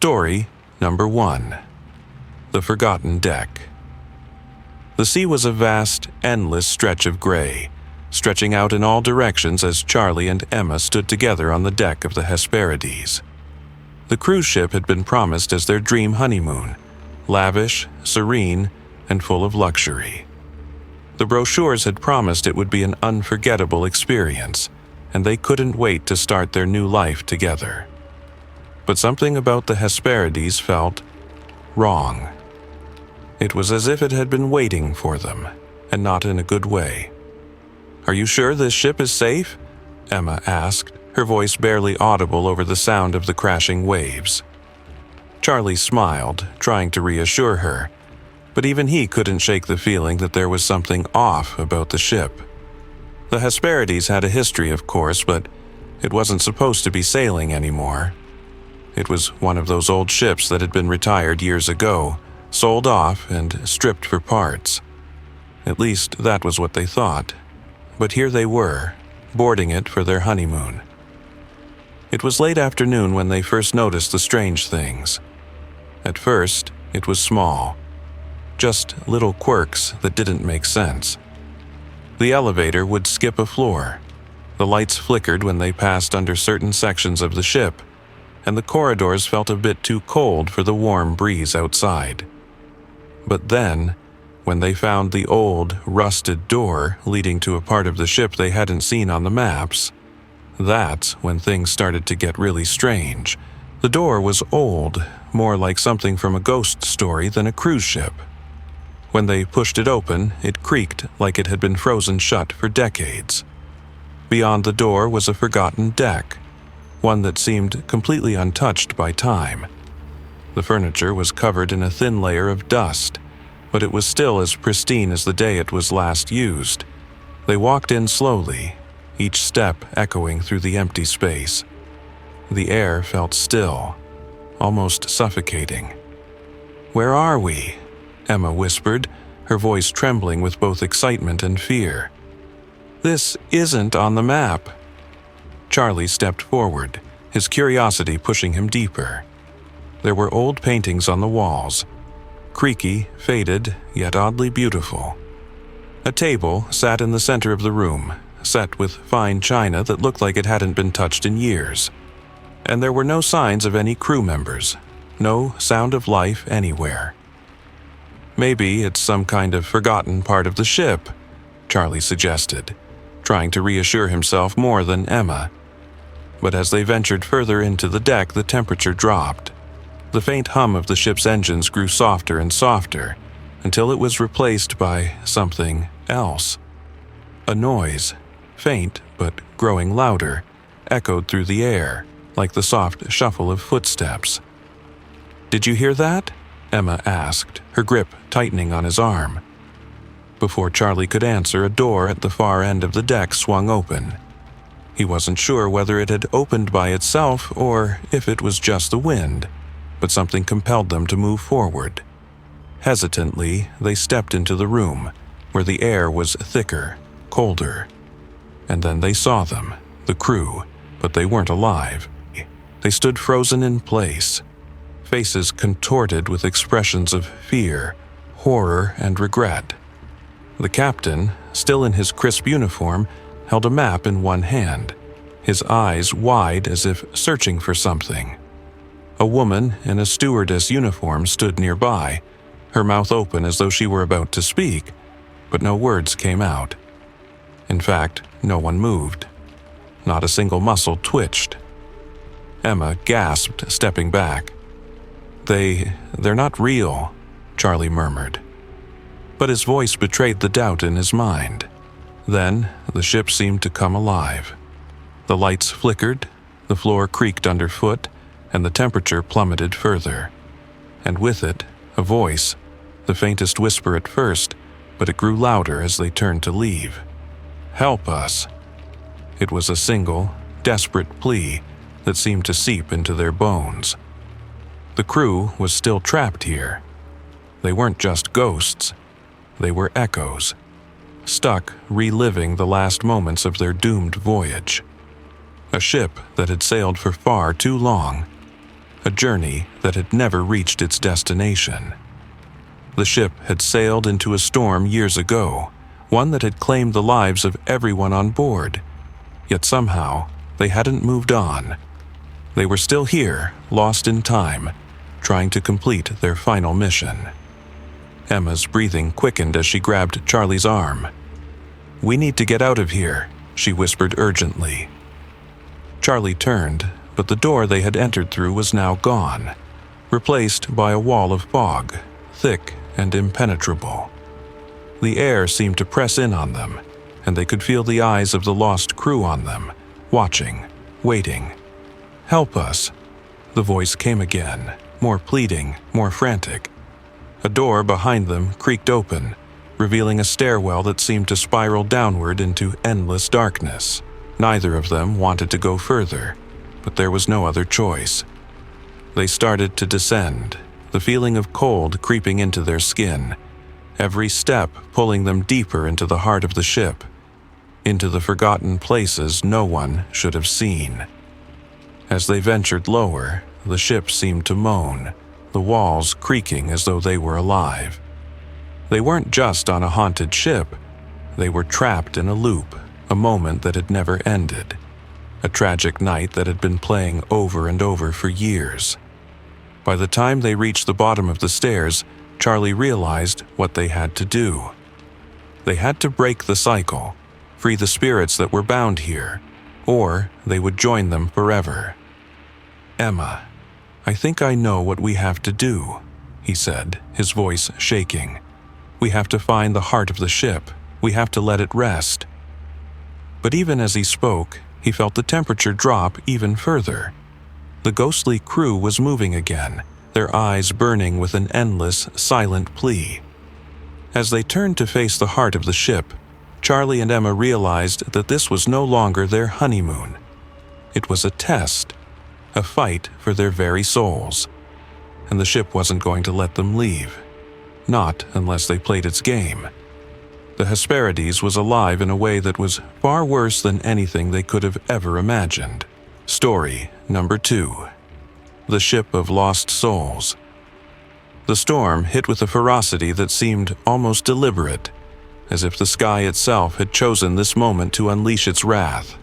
Story number 1. The Forgotten Deck. The sea was a vast, endless stretch of gray, stretching out in all directions as Charlie and Emma stood together on the deck of the Hesperides. The cruise ship had been promised as their dream honeymoon, lavish, serene, and full of luxury. The brochures had promised it would be an unforgettable experience, and they couldn't wait to start their new life together. But something about the Hesperides felt wrong. It was as if it had been waiting for them, and not in a good way. "Are you sure this ship is safe?" Emma asked, her voice barely audible over the sound of the crashing waves. Charlie smiled, trying to reassure her, but even he couldn't shake the feeling that there was something off about the ship. The Hesperides had a history, of course, but it wasn't supposed to be sailing anymore. It was one of those old ships that had been retired years ago, sold off and stripped for parts. At least that was what they thought. But here they were, boarding it for their honeymoon. It was late afternoon when they first noticed the strange things. At first, it was small. Just little quirks that didn't make sense. The elevator would skip a floor. The lights flickered when they passed under certain sections of the ship, and the corridors felt a bit too cold for the warm breeze outside. But then, when they found the old, rusted door leading to a part of the ship they hadn't seen on the maps, that's when things started to get really strange. The door was old, more like something from a ghost story than a cruise ship. When they pushed it open, it creaked like it had been frozen shut for decades. Beyond the door was a forgotten deck, one that seemed completely untouched by time. The furniture was covered in a thin layer of dust, but it was still as pristine as the day it was last used. They walked in slowly, each step echoing through the empty space. The air felt still, almost suffocating. "Where are we?" Emma whispered, her voice trembling with both excitement and fear. "This isn't on the map." Charlie stepped forward, his curiosity pushing him deeper. There were old paintings on the walls, creaky, faded, yet oddly beautiful. A table sat in the center of the room, set with fine china that looked like it hadn't been touched in years. And there were no signs of any crew members, no sound of life anywhere. "Maybe it's some kind of forgotten part of the ship," Charlie suggested, trying to reassure himself more than Emma. But as they ventured further into the deck, the temperature dropped. The faint hum of the ship's engines grew softer and softer, until it was replaced by something else. A noise, faint but growing louder, echoed through the air, like the soft shuffle of footsteps. "Did you hear that?" Emma asked, her grip tightening on his arm. Before Charlie could answer, a door at the far end of the deck swung open. He wasn't sure whether it had opened by itself or if it was just the wind, but something compelled them to move forward. Hesitantly, they stepped into the room, where the air was thicker, colder. And then they saw them, the crew, but they weren't alive. They stood frozen in place, faces contorted with expressions of fear, horror, and regret. The captain, still in his crisp uniform, held a map in one hand, his eyes wide as if searching for something. A woman in a stewardess uniform stood nearby, her mouth open as though she were about to speak, but no words came out. In fact, no one moved. Not a single muscle twitched. Emma gasped, stepping back. They're not real," Charlie murmured. But his voice betrayed the doubt in his mind. Then, the ship seemed to come alive. The lights flickered, the floor creaked underfoot, and the temperature plummeted further. And with it, a voice, the faintest whisper at first, but it grew louder as they turned to leave. "Help us." It was a single, desperate plea that seemed to seep into their bones. The crew was still trapped here. They weren't just ghosts. They were echoes, stuck reliving the last moments of their doomed voyage. A ship that had sailed for far too long. a journey that had never reached its destination. The ship had sailed into a storm years ago, one that had claimed the lives of everyone on board. Yet somehow, they hadn't moved on. They were still here, lost in time, trying to complete their final mission. Emma's breathing quickened as she grabbed Charlie's arm. "We need to get out of here," she whispered urgently. Charlie turned, but the door they had entered through was now gone, replaced by a wall of fog, thick and impenetrable. The air seemed to press in on them, and they could feel the eyes of the lost crew on them, watching, waiting. "Help us." The voice came again, more pleading, more frantic. A door behind them creaked open, revealing a stairwell that seemed to spiral downward into endless darkness. Neither of them wanted to go further, but there was no other choice. They started to descend, the feeling of cold creeping into their skin, every step pulling them deeper into the heart of the ship, into the forgotten places no one should have seen. As they ventured lower, the ship seemed to moan, the walls creaking as though they were alive. They weren't just on a haunted ship, they were trapped in a loop, a moment that had never ended, a tragic night that had been playing over and over for years. By the time they reached the bottom of the stairs, Charlie realized what they had to do. They had to break the cycle, free the spirits that were bound here, or they would join them forever. "Emma, I think I know what we have to do," he said, his voice shaking. "We have to find the heart of the ship. We have to let it rest." But even as he spoke, he felt the temperature drop even further. The ghostly crew was moving again, their eyes burning with an endless, silent plea. As they turned to face the heart of the ship, Charlie and Emma realized that this was no longer their honeymoon. It was a test, a fight for their very souls. And the ship wasn't going to let them leave. Not unless they played its game. The Hesperides was alive in a way that was far worse than anything they could have ever imagined. Story number 2. The Ship of Lost Souls. The storm hit with a ferocity that seemed almost deliberate, as if the sky itself had chosen this moment to unleash its wrath.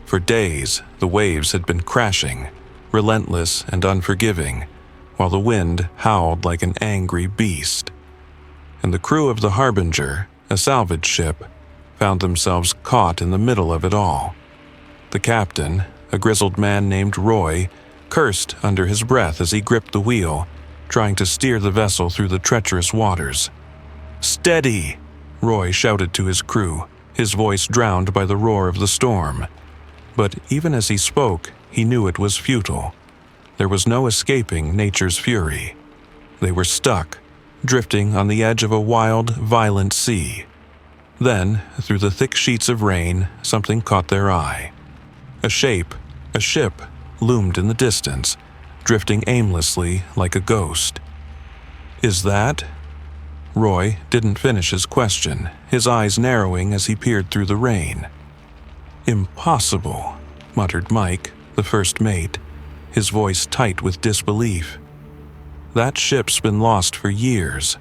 For days, the waves had been crashing, relentless and unforgiving, while the wind howled like an angry beast. And the crew of the Harbinger, a salvage ship, found themselves caught in the middle of it all. The captain, a grizzled man named Roy, cursed under his breath as he gripped the wheel, trying to steer the vessel through the treacherous waters. "Steady!" Roy shouted to his crew, his voice drowned by the roar of the storm. But even as he spoke, he knew it was futile. There was no escaping nature's fury. They were stuck, drifting on the edge of a wild, violent sea. Then, through the thick sheets of rain, something caught their eye. A shape, a ship, loomed in the distance, drifting aimlessly like a ghost. "Is that?" Roy didn't finish his question, his eyes narrowing as he peered through the rain. "Impossible," muttered Mike, the first mate, his voice tight with disbelief. "That ship's been lost for years."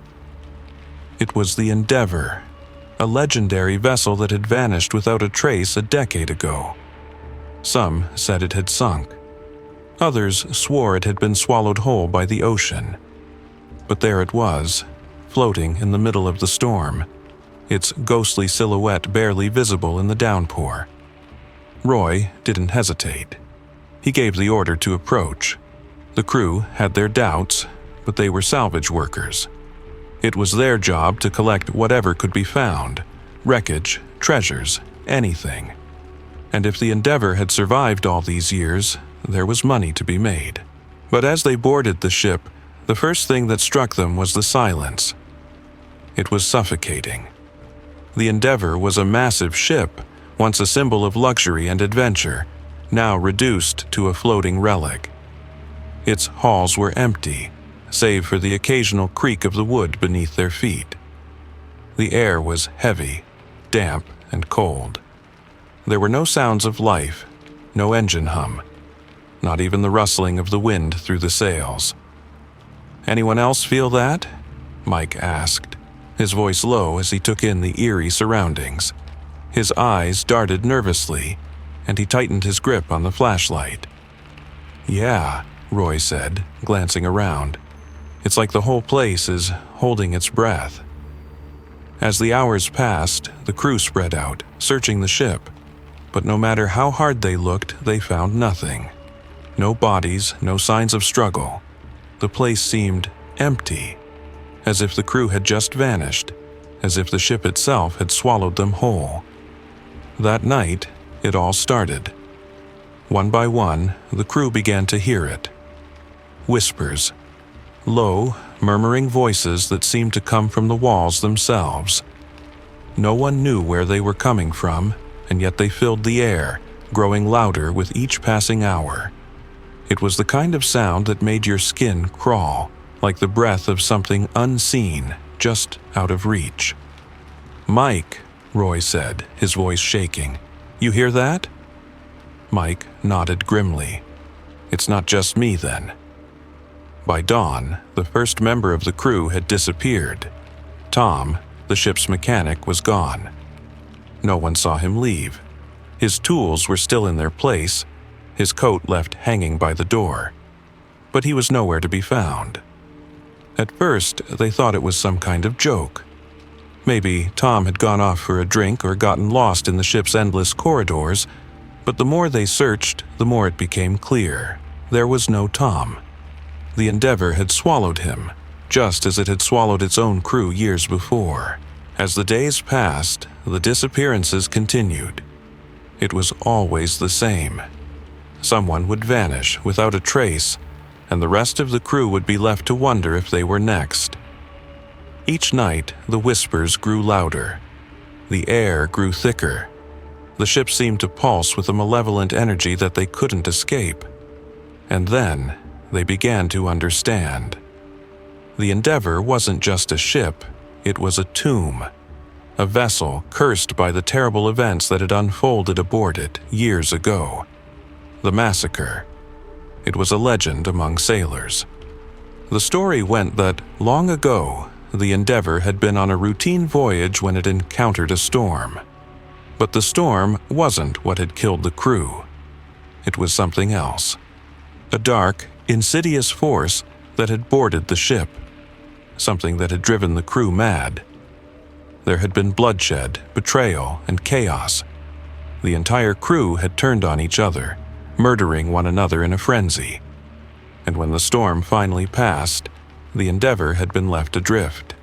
It was the Endeavor, a legendary vessel that had vanished without a trace a decade ago. Some said it had sunk. Others swore it had been swallowed whole by the ocean. But there it was, floating in the middle of the storm, its ghostly silhouette barely visible in the downpour. Roy didn't hesitate. He gave the order to approach. The crew had their doubts, but they were salvage workers. It was their job to collect whatever could be found, wreckage, treasures, anything. And if the Endeavor had survived all these years, there was money to be made. But as they boarded the ship, the first thing that struck them was the silence. It was suffocating. The Endeavor was a massive ship, once a symbol of luxury and adventure, now reduced to a floating relic. Its halls were empty, save for the occasional creak of the wood beneath their feet. The air was heavy, damp, and cold. There were no sounds of life, no engine hum. not even the rustling of the wind through the sails. "Anyone else feel that?" Mike asked, his voice low as he took in the eerie surroundings. His eyes darted nervously, and he tightened his grip on the flashlight. "Yeah," Roy said, glancing around. "It's like the whole place is holding its breath." As the hours passed, the crew spread out, searching the ship. But no matter how hard they looked, they found nothing. No bodies, no signs of struggle. The place seemed empty, as if the crew had just vanished, as if the ship itself had swallowed them whole. That night, it all started. One by one, the crew began to hear it. Whispers. Low, murmuring voices that seemed to come from the walls themselves. No one knew where they were coming from, and yet they filled the air, growing louder with each passing hour. It was the kind of sound that made your skin crawl, like the breath of something unseen, just out of reach. "Mike," Roy said, his voice shaking. "You hear that?" Mike nodded grimly. "It's not just me, then." By dawn, the first member of the crew had disappeared. Tom, the ship's mechanic, was gone. No one saw him leave. His tools were still in their place, his coat left hanging by the door. But he was nowhere to be found. At first, they thought it was some kind of joke. Maybe Tom had gone off for a drink or gotten lost in the ship's endless corridors, but the more they searched, the more it became clear. There was no Tom. The Endeavour had swallowed him, just as it had swallowed its own crew years before. As the days passed, the disappearances continued. It was always the same. Someone would vanish without a trace, and the rest of the crew would be left to wonder if they were next. Each night, the whispers grew louder. The air grew thicker. The ship seemed to pulse with a malevolent energy that they couldn't escape. And then, they began to understand. The Endeavour wasn't just a ship, it was a tomb. A vessel cursed by the terrible events that had unfolded aboard it years ago. The massacre. It was a legend among sailors. The story went that, long ago, the Endeavour had been on a routine voyage when it encountered a storm. But the storm wasn't what had killed the crew. It was something else. A dark, insidious force that had boarded the ship. Something that had driven the crew mad. There had been bloodshed, betrayal, and chaos. The entire crew had turned on each other, murdering one another in a frenzy. And when the storm finally passed, the Endeavour had been left adrift,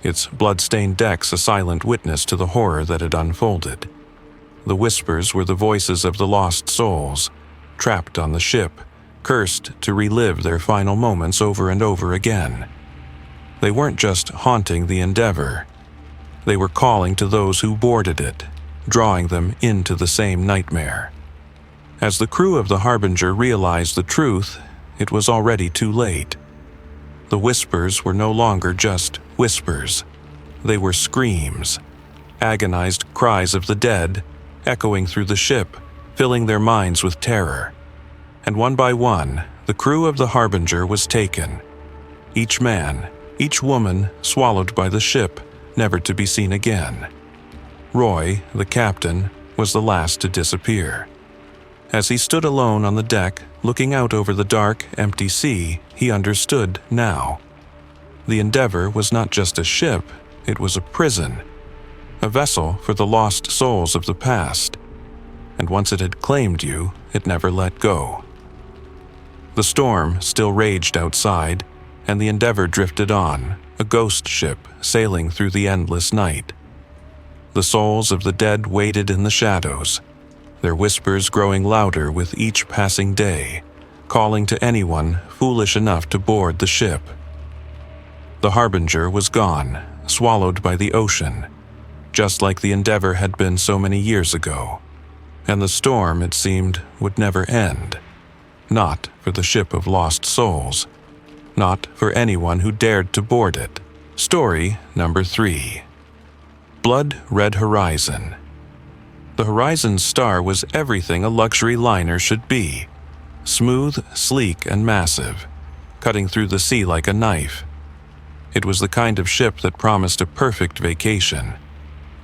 its blood-stained decks a silent witness to the horror that had unfolded. The whispers were the voices of the lost souls, trapped on the ship, cursed to relive their final moments over and over again. They weren't just haunting the Endeavour. They were calling to those who boarded it, drawing them into the same nightmare. As the crew of the Harbinger realized the truth, it was already too late. The whispers were no longer just whispers. They were screams, agonized cries of the dead, echoing through the ship, filling their minds with terror. And one by one, the crew of the Harbinger was taken. Each man, each woman swallowed by the ship, never to be seen again. Roy, the captain, was the last to disappear. As he stood alone on the deck, looking out over the dark, empty sea, he understood now. The Endeavour was not just a ship, it was a prison, a vessel for the lost souls of the past. And once it had claimed you, it never let go. The storm still raged outside, and the Endeavour drifted on, a ghost ship sailing through the endless night. The souls of the dead waited in the shadows, their whispers growing louder with each passing day, calling to anyone foolish enough to board the ship. The Harbinger was gone, swallowed by the ocean, just like the Endeavour had been so many years ago. And the storm, it seemed, would never end. Not for the ship of lost souls. Not for anyone who dared to board it. Story number 3. Blood Red Horizon. The Horizon star was everything a luxury liner should be. smooth, sleek, and massive, cutting through the sea like a knife. It was the kind of ship that promised a perfect vacation.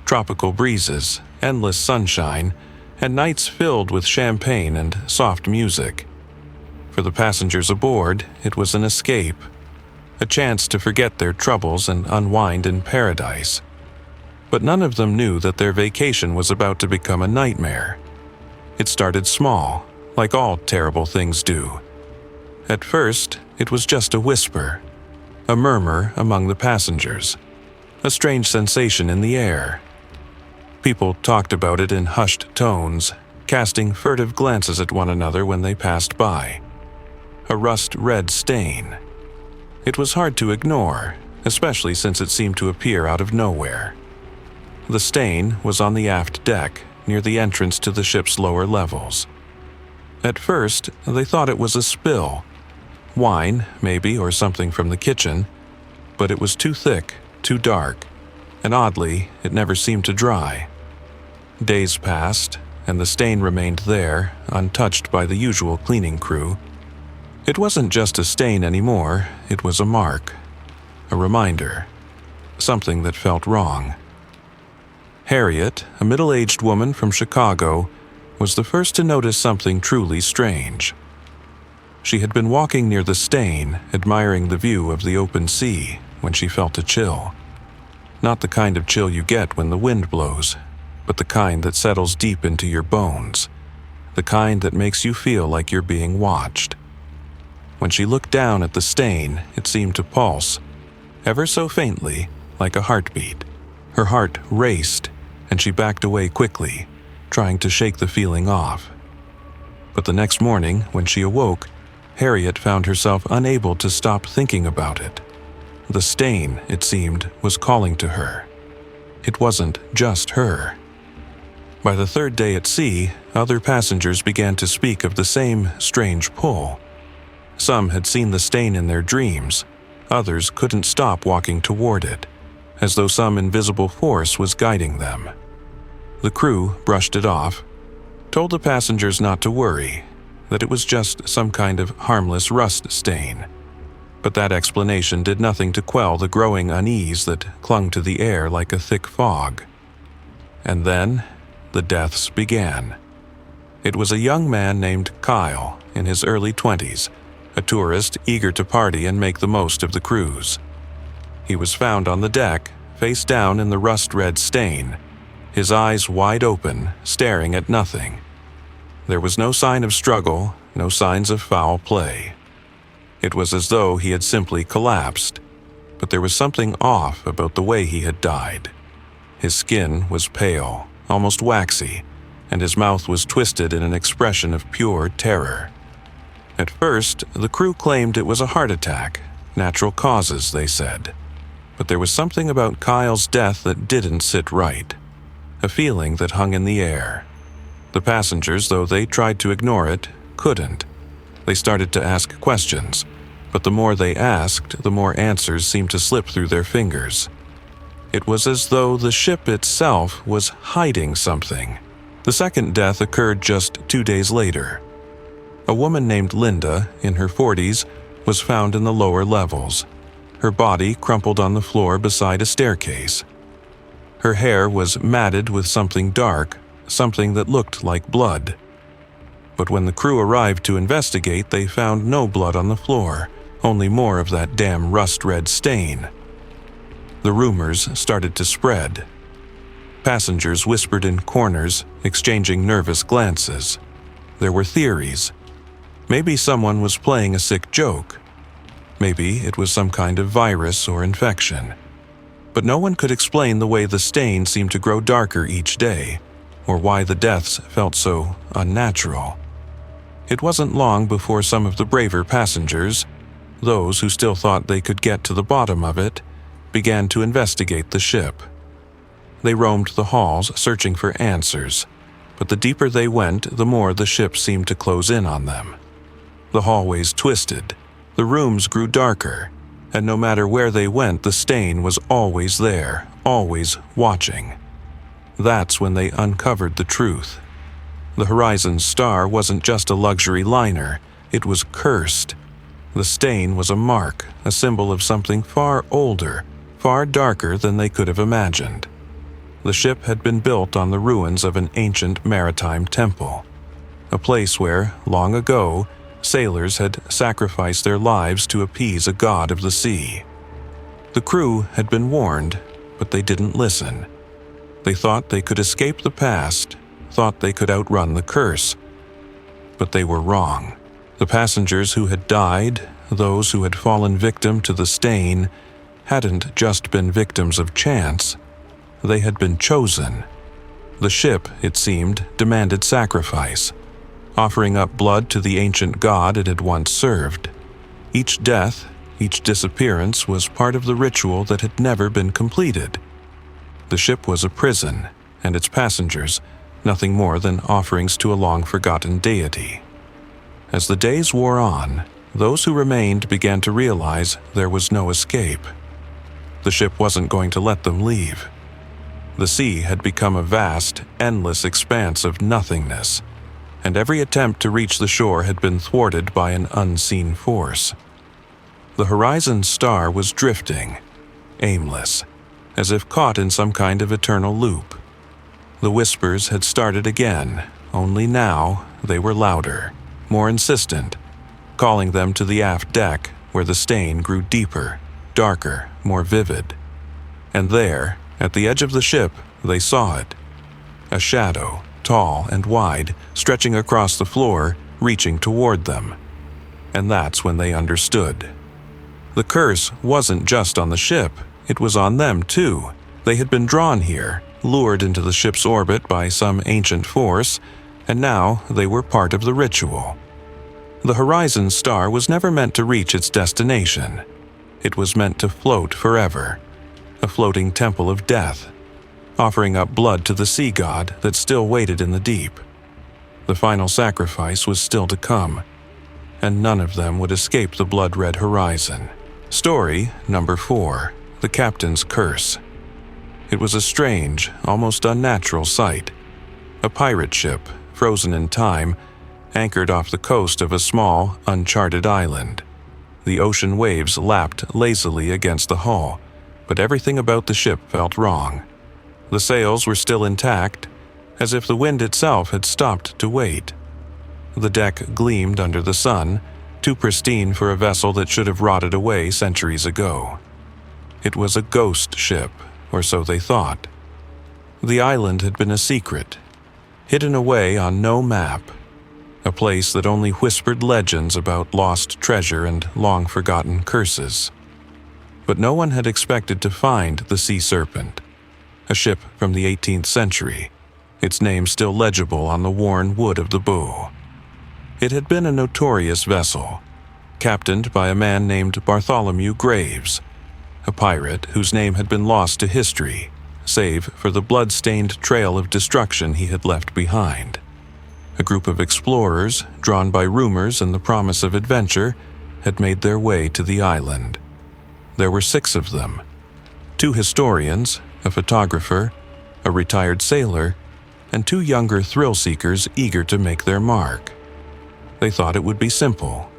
Tropical breezes, endless sunshine, and nights filled with champagne and soft music. For the passengers aboard, it was an escape, a chance to forget their troubles and unwind in paradise. But none of them knew that their vacation was about to become a nightmare. It started small, like all terrible things do. At first, it was just a whisper, a murmur among the passengers, a strange sensation in the air. People talked about it in hushed tones, casting furtive glances at one another when they passed by. A rust-red stain. It was hard to ignore, especially since it seemed to appear out of nowhere. The stain was on the aft deck, near the entrance to the ship's lower levels. At first, they thought it was a spill. Wine, maybe, or something from the kitchen, but it was too thick, too dark, and oddly, it never seemed to dry. Days passed, and the stain remained there, untouched by the usual cleaning crew. It wasn't just a stain anymore, it was a mark, a reminder, something that felt wrong. Harriet, a middle-aged woman from Chicago, was the first to notice something truly strange. She had been walking near the stain, admiring the view of the open sea, when she felt a chill. Not the kind of chill you get when the wind blows, but the kind that settles deep into your bones, the kind that makes you feel like you're being watched. When she looked down at the stain, it seemed to pulse, ever so faintly, like a heartbeat. Her heart raced, and she backed away quickly, trying to shake the feeling off. But the next morning, when she awoke, Harriet found herself unable to stop thinking about it. The stain, it seemed, was calling to her. It wasn't just her. By the third day at sea, other passengers began to speak of the same strange pull. Some had seen the stain in their dreams. Others couldn't stop walking toward it, as though some invisible force was guiding them. The crew brushed it off, told the passengers not to worry, that it was just some kind of harmless rust stain. But that explanation did nothing to quell the growing unease that clung to the air like a thick fog. And then, the deaths began. It was a young man named Kyle, in his early 20s, a tourist eager to party and make the most of the cruise. He was found on the deck, face down in the rust-red stain, his eyes wide open, staring at nothing. There was no sign of struggle, no signs of foul play. It was as though he had simply collapsed, but there was something off about the way he had died. His skin was pale, almost waxy, and his mouth was twisted in an expression of pure terror. At first, the crew claimed it was a heart attack, natural causes, they said. But there was something about Kyle's death that didn't sit right, a feeling that hung in the air. The passengers, though they tried to ignore it, couldn't. They started to ask questions, but the more they asked, the more answers seemed to slip through their fingers. It was as though the ship itself was hiding something. The second death occurred just 2 days later. A woman named Linda, in her 40s, was found in the lower levels, her body crumpled on the floor beside a staircase. Her hair was matted with something dark, something that looked like blood. But when the crew arrived to investigate, they found no blood on the floor, only more of that damn rust-red stain. The rumors started to spread. Passengers whispered in corners, exchanging nervous glances. There were theories. Maybe someone was playing a sick joke. Maybe it was some kind of virus or infection. But no one could explain the way the stain seemed to grow darker each day, or why the deaths felt so unnatural. It wasn't long before some of the braver passengers, those who still thought they could get to the bottom of it, began to investigate the ship. They roamed the halls searching for answers, but the deeper they went, the more the ship seemed to close in on them. The hallways twisted, the rooms grew darker, and no matter where they went, the stain was always there, always watching. That's when they uncovered the truth. The Horizon Star wasn't just a luxury liner, It was cursed. The stain was a mark, a symbol of something far older, far darker than they could have imagined. The ship had been built on the ruins of an ancient maritime temple, a place where, long ago, sailors had sacrificed their lives to appease a god of the sea. The crew had been warned, but they didn't listen. They thought they could escape the past, thought they could outrun the curse. But they were wrong. The passengers who had died, those who had fallen victim to the stain, hadn't just been victims of chance. They had been chosen. The ship, it seemed, demanded sacrifice, offering up blood to the ancient god it had once served. Each death, each disappearance was part of the ritual that had never been completed. The ship was a prison, and its passengers nothing more than offerings to a long-forgotten deity. As the days wore on, those who remained began to realize there was no escape. The ship wasn't going to let them leave. The sea had become a vast, endless expanse of nothingness, and every attempt to reach the shore had been thwarted by an unseen force. The horizon star was drifting, aimless, as if caught in some kind of eternal loop. The whispers had started again, only now they were louder, more insistent, calling them to the aft deck where the stain grew deeper, darker, more vivid. And there, at the edge of the ship, they saw it. A shadow, tall and wide, stretching across the floor, reaching toward them. And that's when they understood. The curse wasn't just on the ship, it was on them too. They had been drawn here, lured into the ship's orbit by some ancient force, and now they were part of the ritual. The horizon star was never meant to reach its destination. It was meant to float forever, a floating temple of death, offering up blood to the sea god that still waited in the deep. The final sacrifice was still to come, and none of them would escape the blood-red horizon. Story number 4, The Captain's Curse. It was a strange, almost unnatural sight. A pirate ship, frozen in time, anchored off the coast of a small, uncharted island. The ocean waves lapped lazily against the hull, but everything about the ship felt wrong. The sails were still intact, as if the wind itself had stopped to wait. The deck gleamed under the sun, too pristine for a vessel that should have rotted away centuries ago. It was a ghost ship, or so they thought. The island had been a secret, hidden away on no map, a place that only whispered legends about lost treasure and long-forgotten curses. But no one had expected to find the Sea Serpent, a ship from the 18th century, its name still legible on the worn wood of the bow. It had been a notorious vessel, captained by a man named Bartholomew Graves, a pirate whose name had been lost to history, save for the blood-stained trail of destruction he had left behind. A group of explorers, drawn by rumors and the promise of adventure, had made their way to the island. There were 6 of them, 2 historians, a photographer, a retired sailor, and 2 younger thrill-seekers eager to make their mark. They thought it would be simple.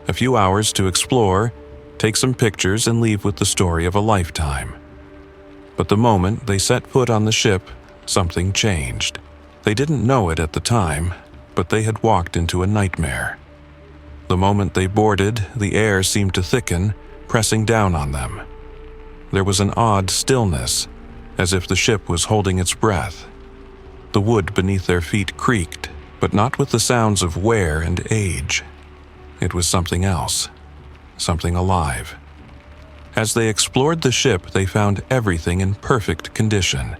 A few hours to explore, take some pictures, and leave with the story of a lifetime. But the moment they set foot on the ship, something changed. They didn't know it at the time, but they had walked into a nightmare. The moment they boarded, the air seemed to thicken, pressing down on them. There was an odd stillness, as if the ship was holding its breath. The wood beneath their feet creaked, but not with the sounds of wear and age. It was something else, something alive. As they explored the ship, they found everything in perfect condition.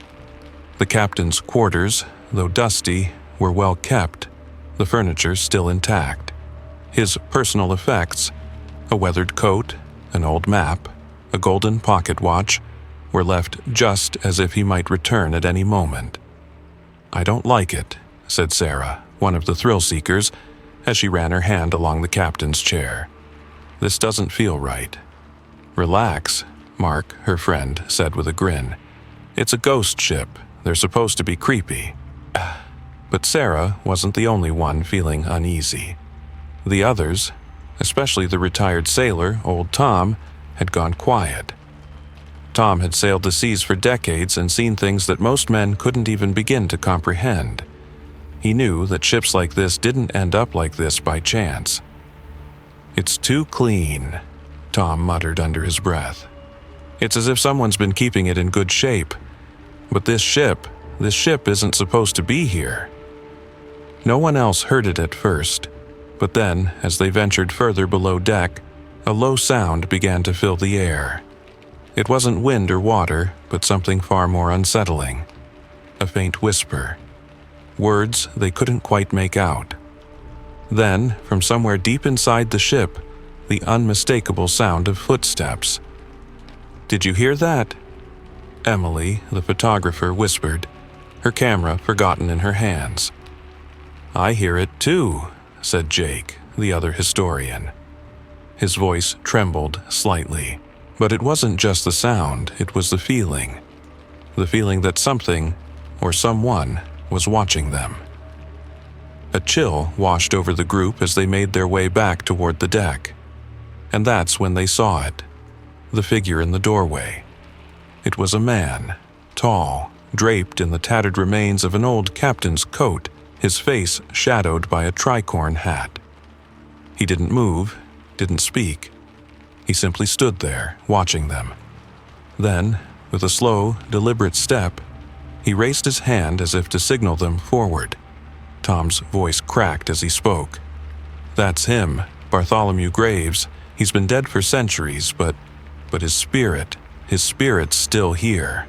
The captain's quarters, though dusty, were well kept, the furniture still intact. His personal effects, a weathered coat, an old map, a golden pocket watch, were left just as if he might return at any moment. "I don't like it," said Sarah, one of the thrill-seekers, as she ran her hand along the captain's chair. "This doesn't feel right." "Relax," Mark, her friend, said with a grin. "It's a ghost ship. They're supposed to be creepy." But Sarah wasn't the only one feeling uneasy. The others, especially the retired sailor, old Tom, had gone quiet. Tom had sailed the seas for decades and seen things that most men couldn't even begin to comprehend. He knew that ships like this didn't end up like this by chance. "It's too clean," Tom muttered under his breath. "It's as if someone's been keeping it in good shape. But this ship isn't supposed to be here." No one else heard it at first, but then, as they ventured further below deck, a low sound began to fill the air. It wasn't wind or water, but something far more unsettling. A faint whisper. Words they couldn't quite make out. Then, from somewhere deep inside the ship, the unmistakable sound of footsteps. "Did you hear that?" Emily, the photographer, whispered, her camera forgotten in her hands. "I hear it too," said Jake, the other historian. His voice trembled slightly, but it wasn't just the sound, it was the feeling. The feeling that something, or someone, was watching them. A chill washed over the group as they made their way back toward the deck. And that's when they saw it. The figure in the doorway. It was a man, tall, draped in the tattered remains of an old captain's coat, his face shadowed by a tricorn hat. He didn't move, didn't speak. He simply stood there, watching them. Then, with a slow, deliberate step, he raised his hand as if to signal them forward. Tom's voice cracked as he spoke. "That's him, Bartholomew Graves. He's been dead for centuries, but his spirit's still here."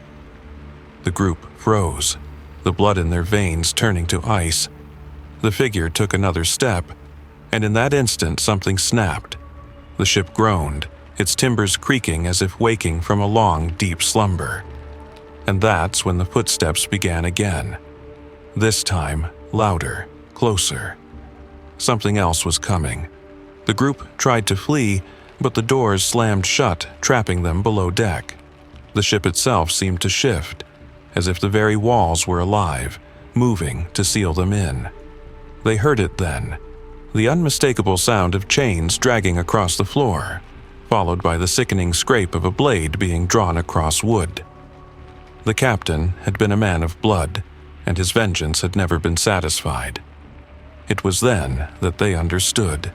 The group froze, the blood in their veins turning to ice. The figure took another step, and in that instant something snapped. The ship groaned, its timbers creaking as if waking from a long, deep slumber. And that's when the footsteps began again. This time, louder, closer. Something else was coming. The group tried to flee, but the doors slammed shut, trapping them below deck. The ship itself seemed to shift, as if the very walls were alive, moving to seal them in. They heard it then, the unmistakable sound of chains dragging across the floor, followed by the sickening scrape of a blade being drawn across wood. The captain had been a man of blood, and his vengeance had never been satisfied. It was then that they understood.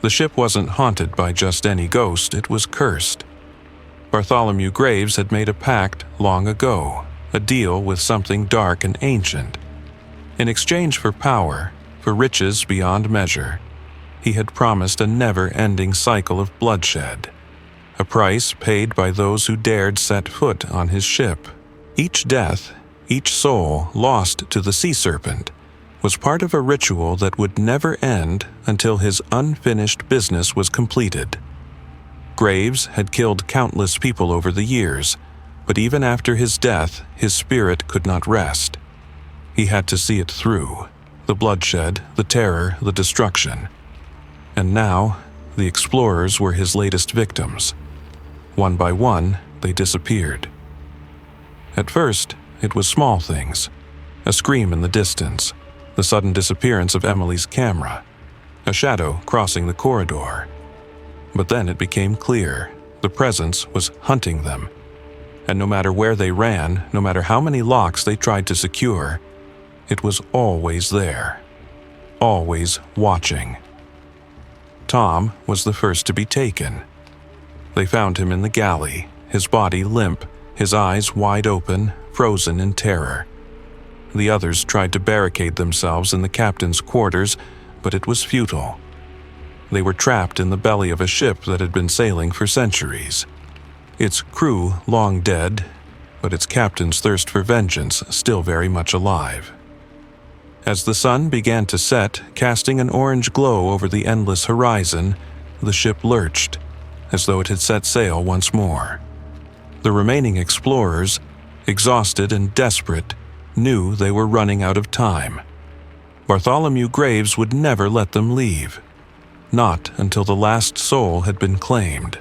The ship wasn't haunted by just any ghost, it was cursed. Bartholomew Graves had made a pact long ago, a deal with something dark and ancient. In exchange for power, for riches beyond measure, he had promised a never-ending cycle of bloodshed, a price paid by those who dared set foot on his ship. Each death, each soul lost to the sea serpent, was part of a ritual that would never end until his unfinished business was completed. Graves had killed countless people over the years, but even after his death, his spirit could not rest. He had to see it through, the bloodshed, the terror, the destruction. And now, the explorers were his latest victims. One by one, they disappeared. At first, it was small things. A scream in the distance, the sudden disappearance of Emily's camera, a shadow crossing the corridor. But then it became clear, the presence was hunting them. And no matter where they ran, no matter how many locks they tried to secure, it was always there, always watching. Tom was the first to be taken. They found him in the galley, his body limp, his eyes wide open, frozen in terror. The others tried to barricade themselves in the captain's quarters, but it was futile. They were trapped in the belly of a ship that had been sailing for centuries. Its crew long dead, but its captain's thirst for vengeance still very much alive. As the sun began to set, casting an orange glow over the endless horizon, the ship lurched, as though it had set sail once more. The remaining explorers, exhausted and desperate, knew they were running out of time. Bartholomew Graves would never let them leave. Not until the last soul had been claimed.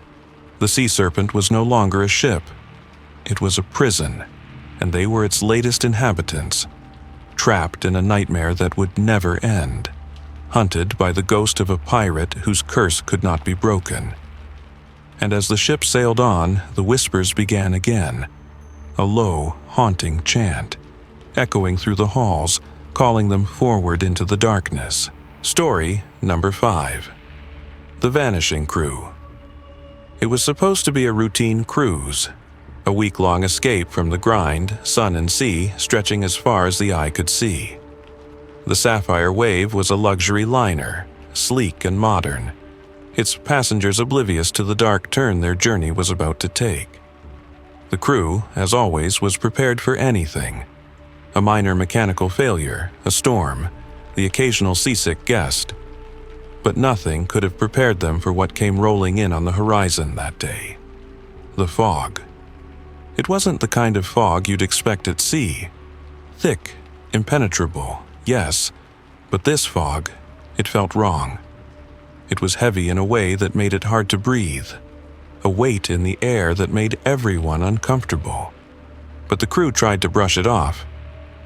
The sea serpent was no longer a ship. It was a prison, and they were its latest inhabitants, trapped in a nightmare that would never end. hunted by the ghost of a pirate whose curse could not be broken. And as the ship sailed on, the whispers began again, a low, haunting chant, echoing through the halls, calling them forward into the darkness. Story number 5. The Vanishing Crew. It was supposed to be a routine cruise, a week-long escape from the grind, sun and sea stretching as far as the eye could see. The Sapphire Wave was a luxury liner, sleek and modern, its passengers oblivious to the dark turn their journey was about to take. The crew, as always, was prepared for anything. A minor mechanical failure, a storm, the occasional seasick guest. But nothing could have prepared them for what came rolling in on the horizon that day. The fog. It wasn't the kind of fog you'd expect at sea. Thick, impenetrable, yes, but this fog, it felt wrong. It was heavy in a way that made it hard to breathe, a weight in the air that made everyone uncomfortable. But the crew tried to brush it off,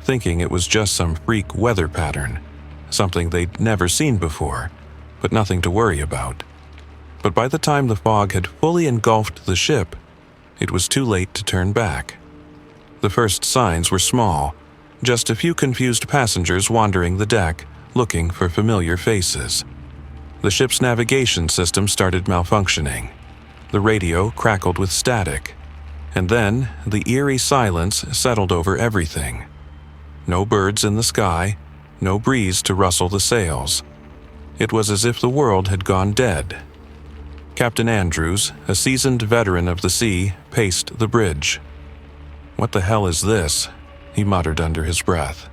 thinking it was just some freak weather pattern, something they'd never seen before, but nothing to worry about. But by the time the fog had fully engulfed the ship, it was too late to turn back. The first signs were small, just a few confused passengers wandering the deck, looking for familiar faces. The ship's navigation system started malfunctioning. The radio crackled with static, and then the eerie silence settled over everything. No birds in the sky, no breeze to rustle the sails. It was as if the world had gone dead. Captain Andrews, a seasoned veteran of the sea, paced the bridge. "What the hell is this?" he muttered under his breath,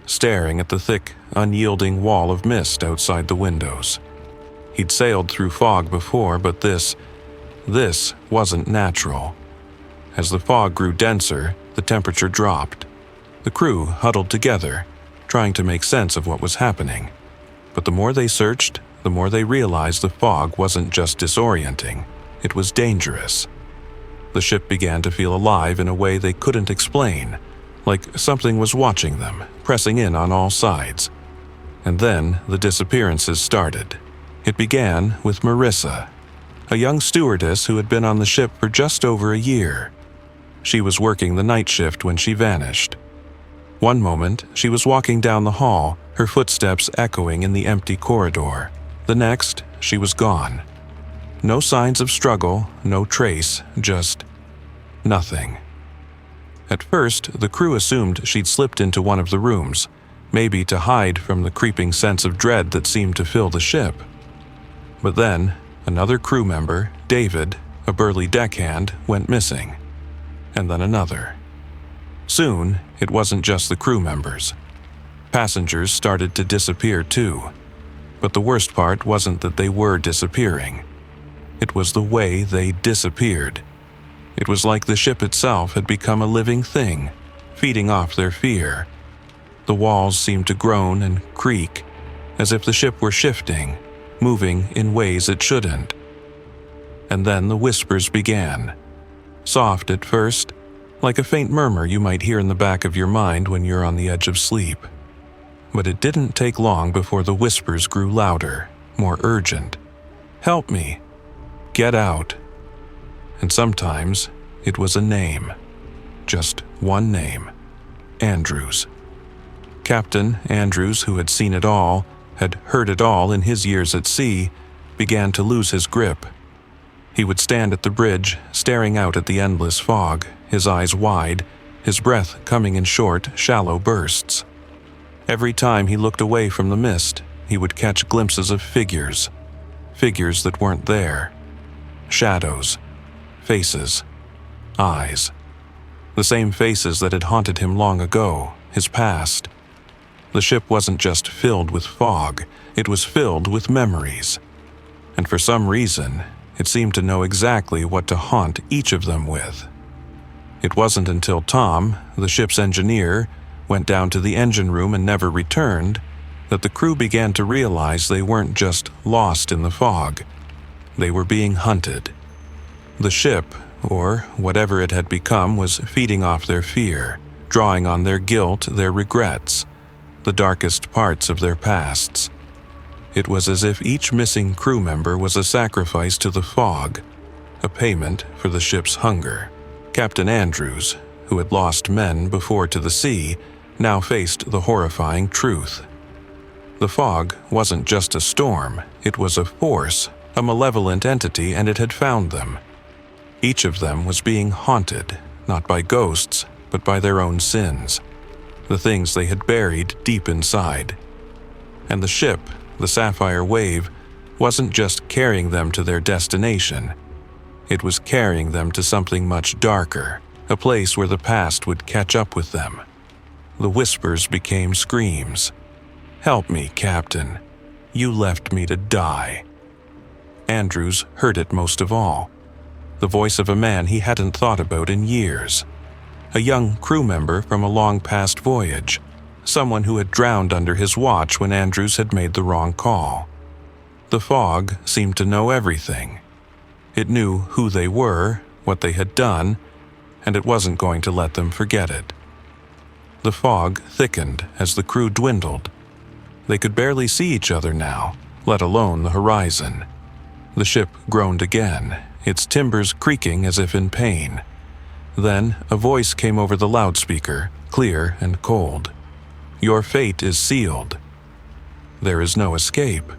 staring at the thick, unyielding wall of mist outside the windows. He'd sailed through fog before, but this wasn't natural. As the fog grew denser, the temperature dropped. The crew huddled together, trying to make sense of what was happening. But the more they searched, the more they realized the fog wasn't just disorienting, it was dangerous. The ship began to feel alive in a way they couldn't explain, like something was watching them, pressing in on all sides. And then the disappearances started. It began with Marissa, a young stewardess who had been on the ship for just over a year. She was working the night shift when she vanished. One moment, she was walking down the hall, her footsteps echoing in the empty corridor. The next, she was gone. No signs of struggle, no trace, just nothing. At first, the crew assumed she'd slipped into one of the rooms, maybe to hide from the creeping sense of dread that seemed to fill the ship. But then, another crew member, David, a burly deckhand, went missing. And then another. Soon, it wasn't just the crew members. Passengers started to disappear too. But the worst part wasn't that they were disappearing. It was the way they disappeared. It was like the ship itself had become a living thing, feeding off their fear. The walls seemed to groan and creak, as if the ship were shifting, moving in ways it shouldn't. And then the whispers began. Soft at first, like a faint murmur you might hear in the back of your mind when you're on the edge of sleep. But it didn't take long before the whispers grew louder, more urgent. "Help me! Get out!" And sometimes it was a name. Just one name. Andrews. Captain Andrews, who had seen it all, had heard it all in his years at sea, began to lose his grip. He would stand at the bridge, staring out at the endless fog, his eyes wide, his breath coming in short, shallow bursts. Every time he looked away from the mist, he would catch glimpses of figures that weren't there. Shadows, faces, eyes. The same faces that had haunted him long ago, his past. The ship wasn't just filled with fog, it was filled with memories. And for some reason, it seemed to know exactly what to haunt each of them with. It wasn't until Tom, the ship's engineer, went down to the engine room and never returned, that the crew began to realize they weren't just lost in the fog. They were being hunted. The ship, or whatever it had become, was feeding off their fear, drawing on their guilt, their regrets, the darkest parts of their pasts. It was as if each missing crew member was a sacrifice to the fog, a payment for the ship's hunger. Captain Andrews, who had lost men before to the sea, now faced the horrifying truth. The fog wasn't just a storm, it was a force, a malevolent entity, and it had found them. Each of them was being haunted, not by ghosts, but by their own sins, the things they had buried deep inside. And the ship, the Sapphire Wave, wasn't just carrying them to their destination. It was carrying them to something much darker, a place where the past would catch up with them. The whispers became screams. "Help me, Captain. You left me to die." Andrews heard it most of all. The voice of a man he hadn't thought about in years. A young crew member from a long-past voyage. Someone who had drowned under his watch when Andrews had made the wrong call. The fog seemed to know everything. It knew who they were, what they had done, and it wasn't going to let them forget it. The fog thickened as the crew dwindled. They could barely see each other now, let alone the horizon. The ship groaned again, its timbers creaking as if in pain. Then a voice came over the loudspeaker, clear and cold. "Your fate is sealed. There is no escape."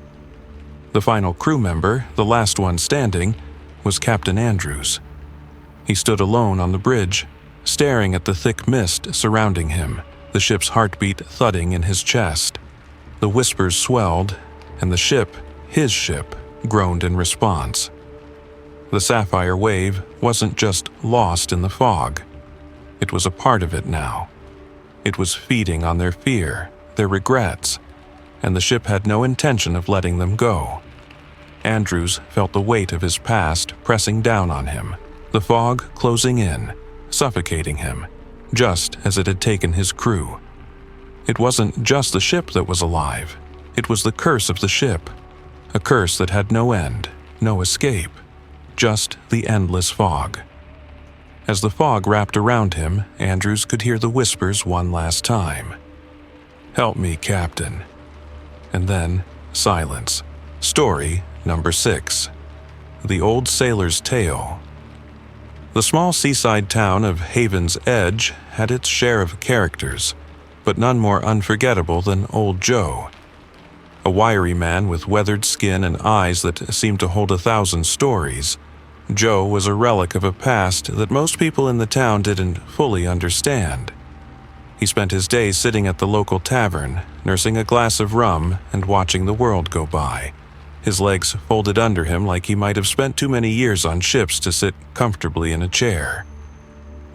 The final crew member, the last one standing, was Captain Andrews. He stood alone on the bridge, staring at the thick mist surrounding him, the ship's heartbeat thudding in his chest. The whispers swelled, and the ship, his ship, groaned in response. The Sapphire Wave wasn't just lost in the fog. It was a part of it now. It was feeding on their fear, their regrets, and the ship had no intention of letting them go. Andrews felt the weight of his past pressing down on him, the fog closing in, suffocating him, just as it had taken his crew. It wasn't just the ship that was alive. It was the curse of the ship, a curse that had no end, no escape, just the endless fog. As the fog wrapped around him, Andrews could hear the whispers one last time. "Help me, Captain." And then silence. Story number 6. The Old Sailor's Tale. The small seaside town of Haven's Edge had its share of characters, but none more unforgettable than Old Joe. A wiry man with weathered skin and eyes that seemed to hold 1,000 stories, Joe was a relic of a past that most people in the town didn't fully understand. He spent his days sitting at the local tavern, nursing a glass of rum and watching the world go by, his legs folded under him like he might have spent too many years on ships to sit comfortably in a chair.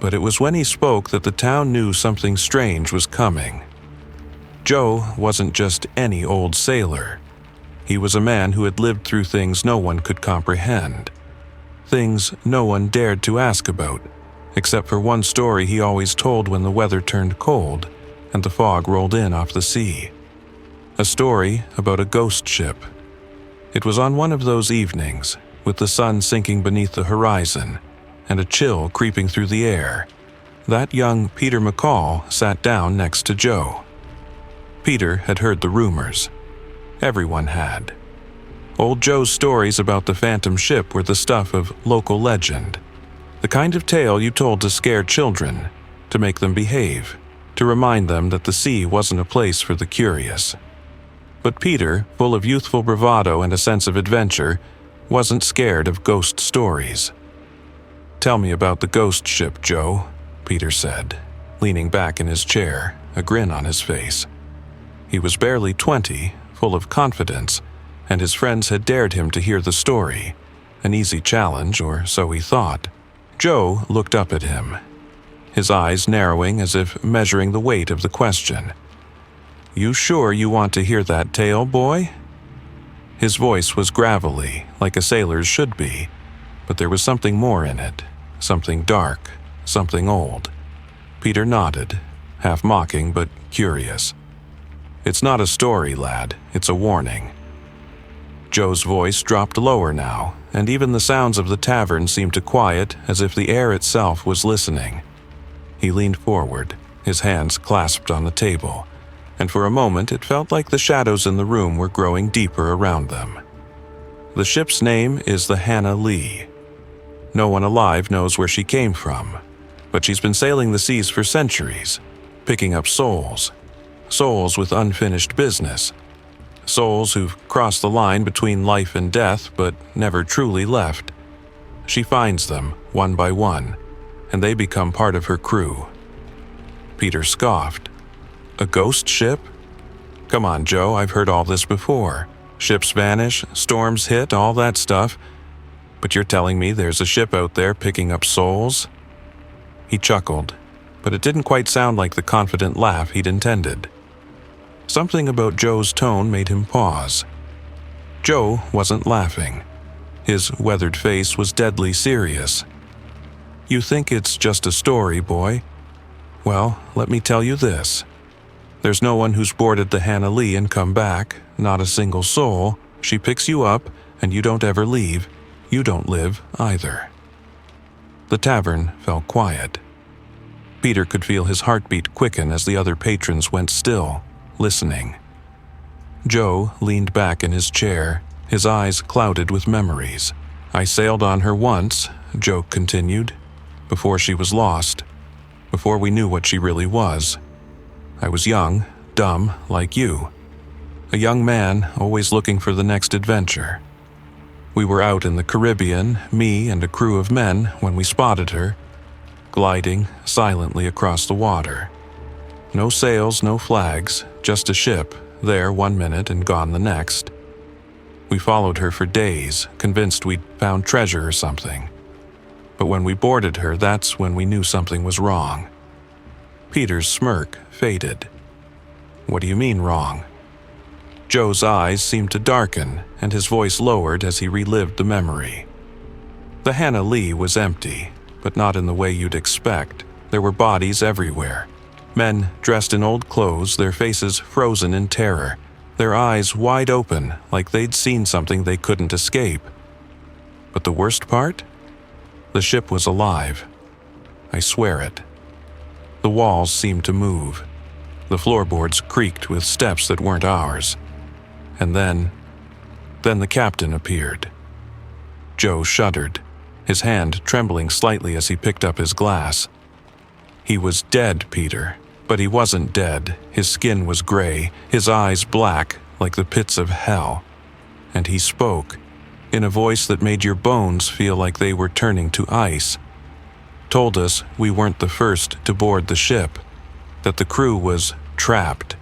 But it was when he spoke that the town knew something strange was coming. Joe wasn't just any old sailor. He was a man who had lived through things no one could comprehend. Things no one dared to ask about, except for one story he always told when the weather turned cold and the fog rolled in off the sea. A story about a ghost ship. It was on one of those evenings, with the sun sinking beneath the horizon and a chill creeping through the air, that young Peter McCall sat down next to Joe. Peter had heard the rumors. Everyone had. Old Joe's stories about the phantom ship were the stuff of local legend, the kind of tale you told to scare children, to make them behave, to remind them that the sea wasn't a place for the curious. But Peter, full of youthful bravado and a sense of adventure, wasn't scared of ghost stories. "Tell me about the ghost ship, Joe," Peter said, leaning back in his chair, a grin on his face. He was barely 20, full of confidence, and his friends had dared him to hear the story, an easy challenge, or so he thought. Joe looked up at him, his eyes narrowing as if measuring the weight of the question. "You sure you want to hear that tale, boy?" His voice was gravelly, like a sailor's should be, but there was something more in it, something dark, something old. Peter nodded, half mocking but curious. "It's not a story, lad, it's a warning." Joe's voice dropped lower now, and even the sounds of the tavern seemed to quiet as if the air itself was listening. He leaned forward, his hands clasped on the table, and for a moment it felt like the shadows in the room were growing deeper around them. The ship's name is the Hannah Lee. No one alive knows where she came from, but she's been sailing the seas for centuries, picking up souls with unfinished business, souls who've crossed the line between life and death but never truly left. She finds them one by one, and they become part of her crew. Peter scoffed. A ghost ship? Come on, Joe, I've heard all this before. Ships vanish, storms hit, all that stuff. But you're telling me there's a ship out there picking up souls? He chuckled, but it didn't quite sound like the confident laugh he'd intended. Something about Joe's tone made him pause. Joe wasn't laughing. His weathered face was deadly serious. You think it's just a story, boy? Well, let me tell you this. There's no one who's boarded the Hannah Lee and come back, not a single soul. She picks you up, and you don't ever leave. You don't live either. The tavern fell quiet. Peter could feel his heartbeat quicken as the other patrons went still, listening. Joe leaned back in his chair, his eyes clouded with memories. I sailed on her once, Joe continued, before she was lost, before we knew what she really was. I was young, dumb, like you. A young man always looking for the next adventure. We were out in the Caribbean, me and a crew of men, when we spotted her, gliding silently across the water. No sails, no flags, just a ship, there one minute and gone the next. We followed her for days, convinced we'd found treasure or something. But when we boarded her, that's when we knew something was wrong. Peter's smirk faded. What do you mean wrong? Joe's eyes seemed to darken, and his voice lowered as he relived the memory. The Hannah Lee was empty, but not in the way you'd expect. There were bodies everywhere. Men dressed in old clothes, their faces frozen in terror, their eyes wide open like they'd seen something they couldn't escape. But the worst part? The ship was alive. I swear it. The walls seemed to move. The floorboards creaked with steps that weren't ours. And then the captain appeared. Joe shuddered, his hand trembling slightly as he picked up his glass. He was dead, Peter, but he wasn't dead. His skin was gray, his eyes black like the pits of hell. And he spoke, in a voice that made your bones feel like they were turning to ice. Told us we weren't the first to board the ship, that the crew was trapped.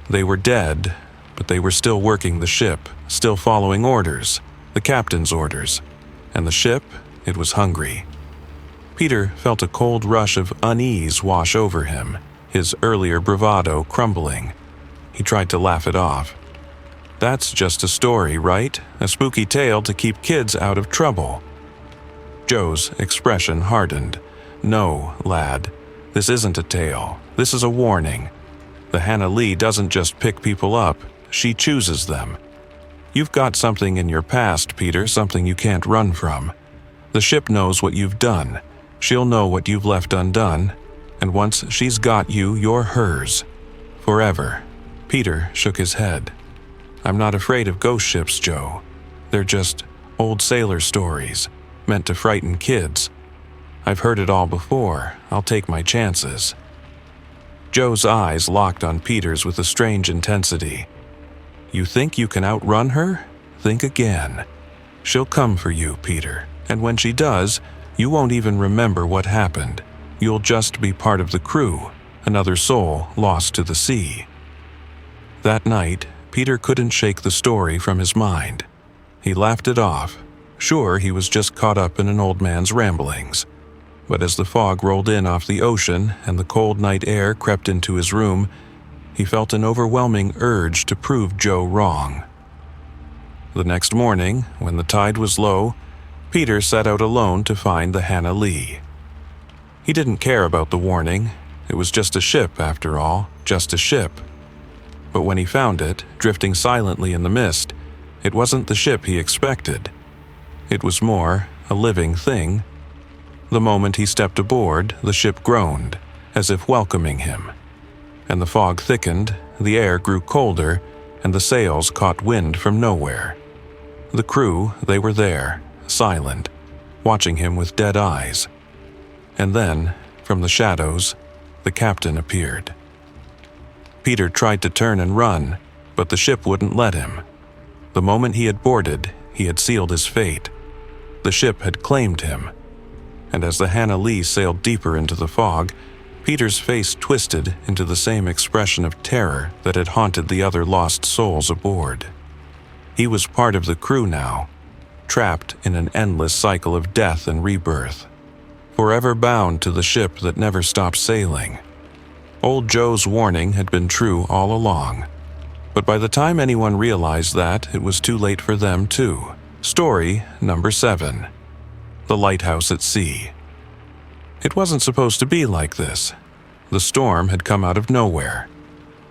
They were dead, but they were still working the ship, still following orders, the captain's orders. And the ship, it was hungry. Peter felt a cold rush of unease wash over him, his earlier bravado crumbling. He tried to laugh it off. That's just a story, right? A spooky tale to keep kids out of trouble. Joe's expression hardened. No, lad, this isn't a tale. This is a warning. The Hannah Lee doesn't just pick people up, she chooses them. You've got something in your past, Peter, something you can't run from. The ship knows what you've done. She'll know what you've left undone. And once she's got you, you're hers. Forever. Peter shook his head. I'm not afraid of ghost ships, Joe. They're just old sailor stories, meant to frighten kids. I've heard it all before. I'll take my chances. Joe's eyes locked on Peter's with a strange intensity. You think you can outrun her? Think again. She'll come for you, Peter, and when she does, you won't even remember what happened. You'll just be part of the crew, another soul lost to the sea. That night, Peter couldn't shake the story from his mind. He laughed it off, sure he was just caught up in an old man's ramblings. But as the fog rolled in off the ocean and the cold night air crept into his room, he felt an overwhelming urge to prove Joe wrong. The next morning, when the tide was low, Peter set out alone to find the Hannah Lee. He didn't care about the warning. It was just a ship, after all, just a ship. But when he found it, drifting silently in the mist, it wasn't the ship he expected. It was more a living thing. The moment he stepped aboard, the ship groaned, as if welcoming him. And the fog thickened, the air grew colder, and the sails caught wind from nowhere. The crew, they were there, silent, watching him with dead eyes. And then, from the shadows, the captain appeared. Peter tried to turn and run, but the ship wouldn't let him. The moment he had boarded, he had sealed his fate. The ship had claimed him. And as the Hannah Lee sailed deeper into the fog, Peter's face twisted into the same expression of terror that had haunted the other lost souls aboard. He was part of the crew now, trapped in an endless cycle of death and rebirth, forever bound to the ship that never stopped sailing. Old Joe's warning had been true all along, but by the time anyone realized that, it was too late for them too. Story number 7. The Lighthouse at Sea. It wasn't supposed to be like this. The storm had come out of nowhere.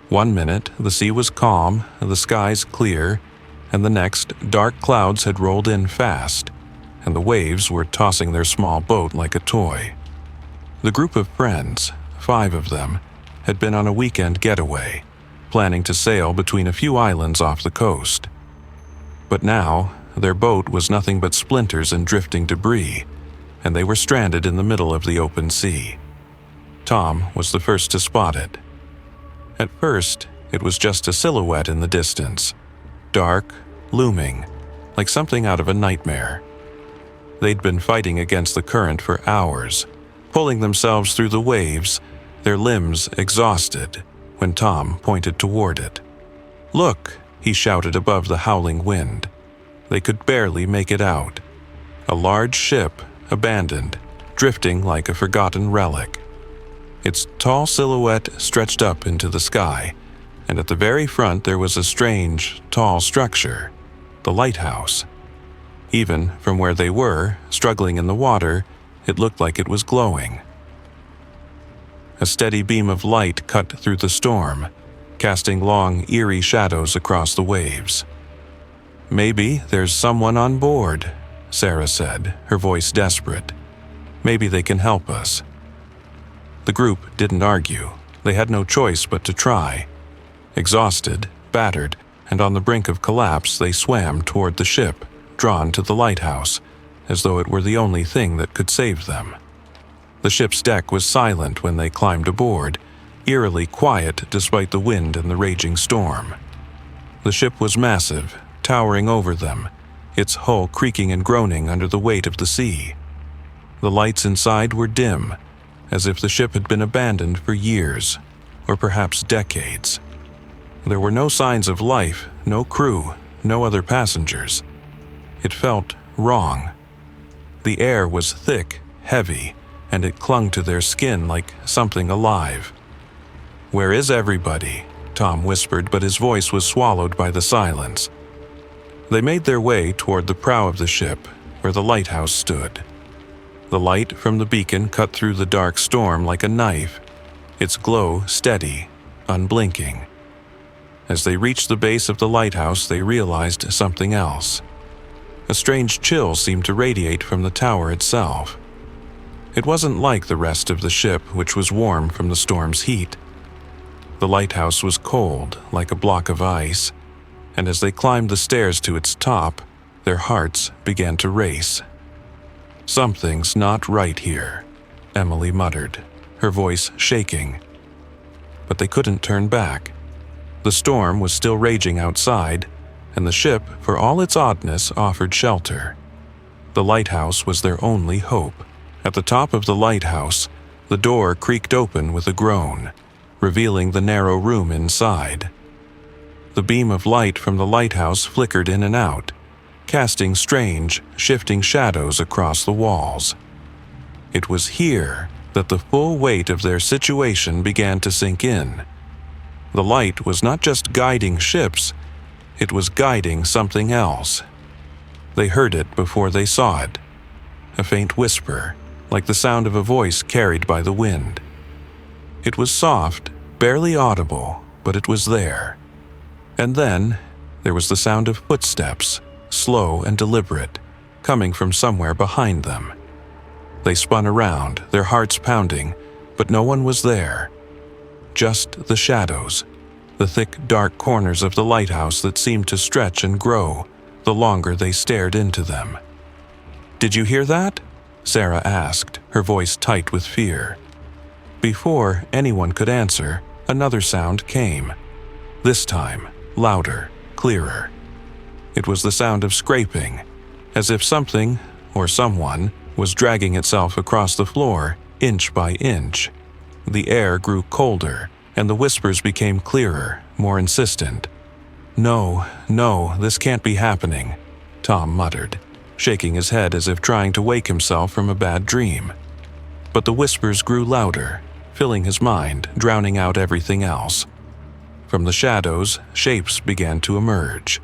One minute, the sea was calm, the skies clear, and the next, dark clouds had rolled in fast, and the waves were tossing their small boat like a toy. The group of friends, 5 of them, had been on a weekend getaway, planning to sail between a few islands off the coast. But now, their boat was nothing but splinters and drifting debris, and they were stranded in the middle of the open sea. Tom was the first to spot it. At first, it was just a silhouette in the distance, dark, looming, like something out of a nightmare. They'd been fighting against the current for hours, pulling themselves through the waves, their limbs exhausted, when Tom pointed toward it. "Look!" he shouted above the howling wind. They could barely make it out. A large ship, abandoned, drifting like a forgotten relic. Its tall silhouette stretched up into the sky, and at the very front there was a strange, tall structure, the lighthouse. Even from where they were, struggling in the water, it looked like it was glowing. A steady beam of light cut through the storm, casting long, eerie shadows across the waves. "Maybe there's someone on board," Sarah said, her voice desperate. "Maybe they can help us." The group didn't argue. They had no choice but to try. Exhausted, battered, and on the brink of collapse, they swam toward the ship, drawn to the lighthouse, as though it were the only thing that could save them. The ship's deck was silent when they climbed aboard, eerily quiet despite the wind and the raging storm. The ship was massive, towering over them, its hull creaking and groaning under the weight of the sea. The lights inside were dim, as if the ship had been abandoned for years, or perhaps decades. There were no signs of life, no crew, no other passengers. It felt wrong. The air was thick, heavy, and it clung to their skin like something alive. "Where is everybody?" Tom whispered, but his voice was swallowed by the silence. They made their way toward the prow of the ship, where the lighthouse stood. The light from the beacon cut through the dark storm like a knife, its glow steady, unblinking. As they reached the base of the lighthouse, they realized something else. A strange chill seemed to radiate from the tower itself. It wasn't like the rest of the ship, which was warm from the storm's heat. The lighthouse was cold, like a block of ice, and as they climbed the stairs to its top, their hearts began to race. "Something's not right here," Emily muttered, her voice shaking. But they couldn't turn back. The storm was still raging outside, and the ship, for all its oddness, offered shelter. The lighthouse was their only hope. At the top of the lighthouse, the door creaked open with a groan, revealing the narrow room inside. The beam of light from the lighthouse flickered in and out, casting strange, shifting shadows across the walls. It was here that the full weight of their situation began to sink in. The light was not just guiding ships, it was guiding something else. They heard it before they saw it. A faint whisper, like the sound of a voice carried by the wind. It was soft, barely audible, but it was there. And then, there was the sound of footsteps, slow and deliberate, coming from somewhere behind them. They spun around, their hearts pounding, but no one was there. Just the shadows, the thick, dark corners of the lighthouse that seemed to stretch and grow the longer they stared into them. "Did you hear that?" Sarah asked, her voice tight with fear. Before anyone could answer, another sound came. This time, louder, clearer. It was the sound of scraping, as if something, or someone, was dragging itself across the floor, inch by inch. The air grew colder, and the whispers became clearer, more insistent. "No, no, this can't be happening," Tom muttered, shaking his head as if trying to wake himself from a bad dream. But the whispers grew louder, filling his mind, drowning out everything else. From the shadows, shapes began to emerge.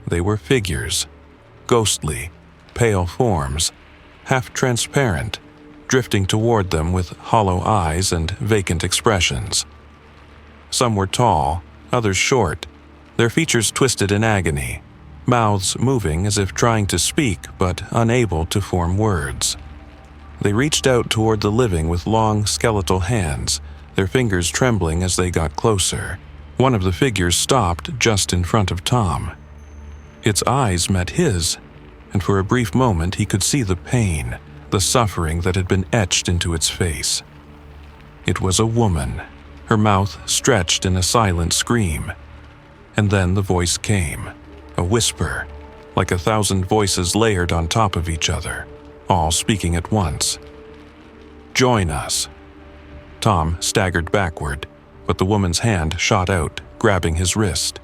They were figures, ghostly, pale forms, half-transparent, drifting toward them with hollow eyes and vacant expressions. Some were tall, others short, their features twisted in agony, mouths moving as if trying to speak but unable to form words. They reached out toward the living with long, skeletal hands, their fingers trembling as they got closer. One of the figures stopped just in front of Tom. Its eyes met his, and for a brief moment he could see the pain, the suffering that had been etched into its face. It was a woman, her mouth stretched in a silent scream. And then the voice came, a whisper, like 1,000 voices layered on top of each other, all speaking at once. "Join us." Tom staggered backward, but the woman's hand shot out, grabbing his wrist.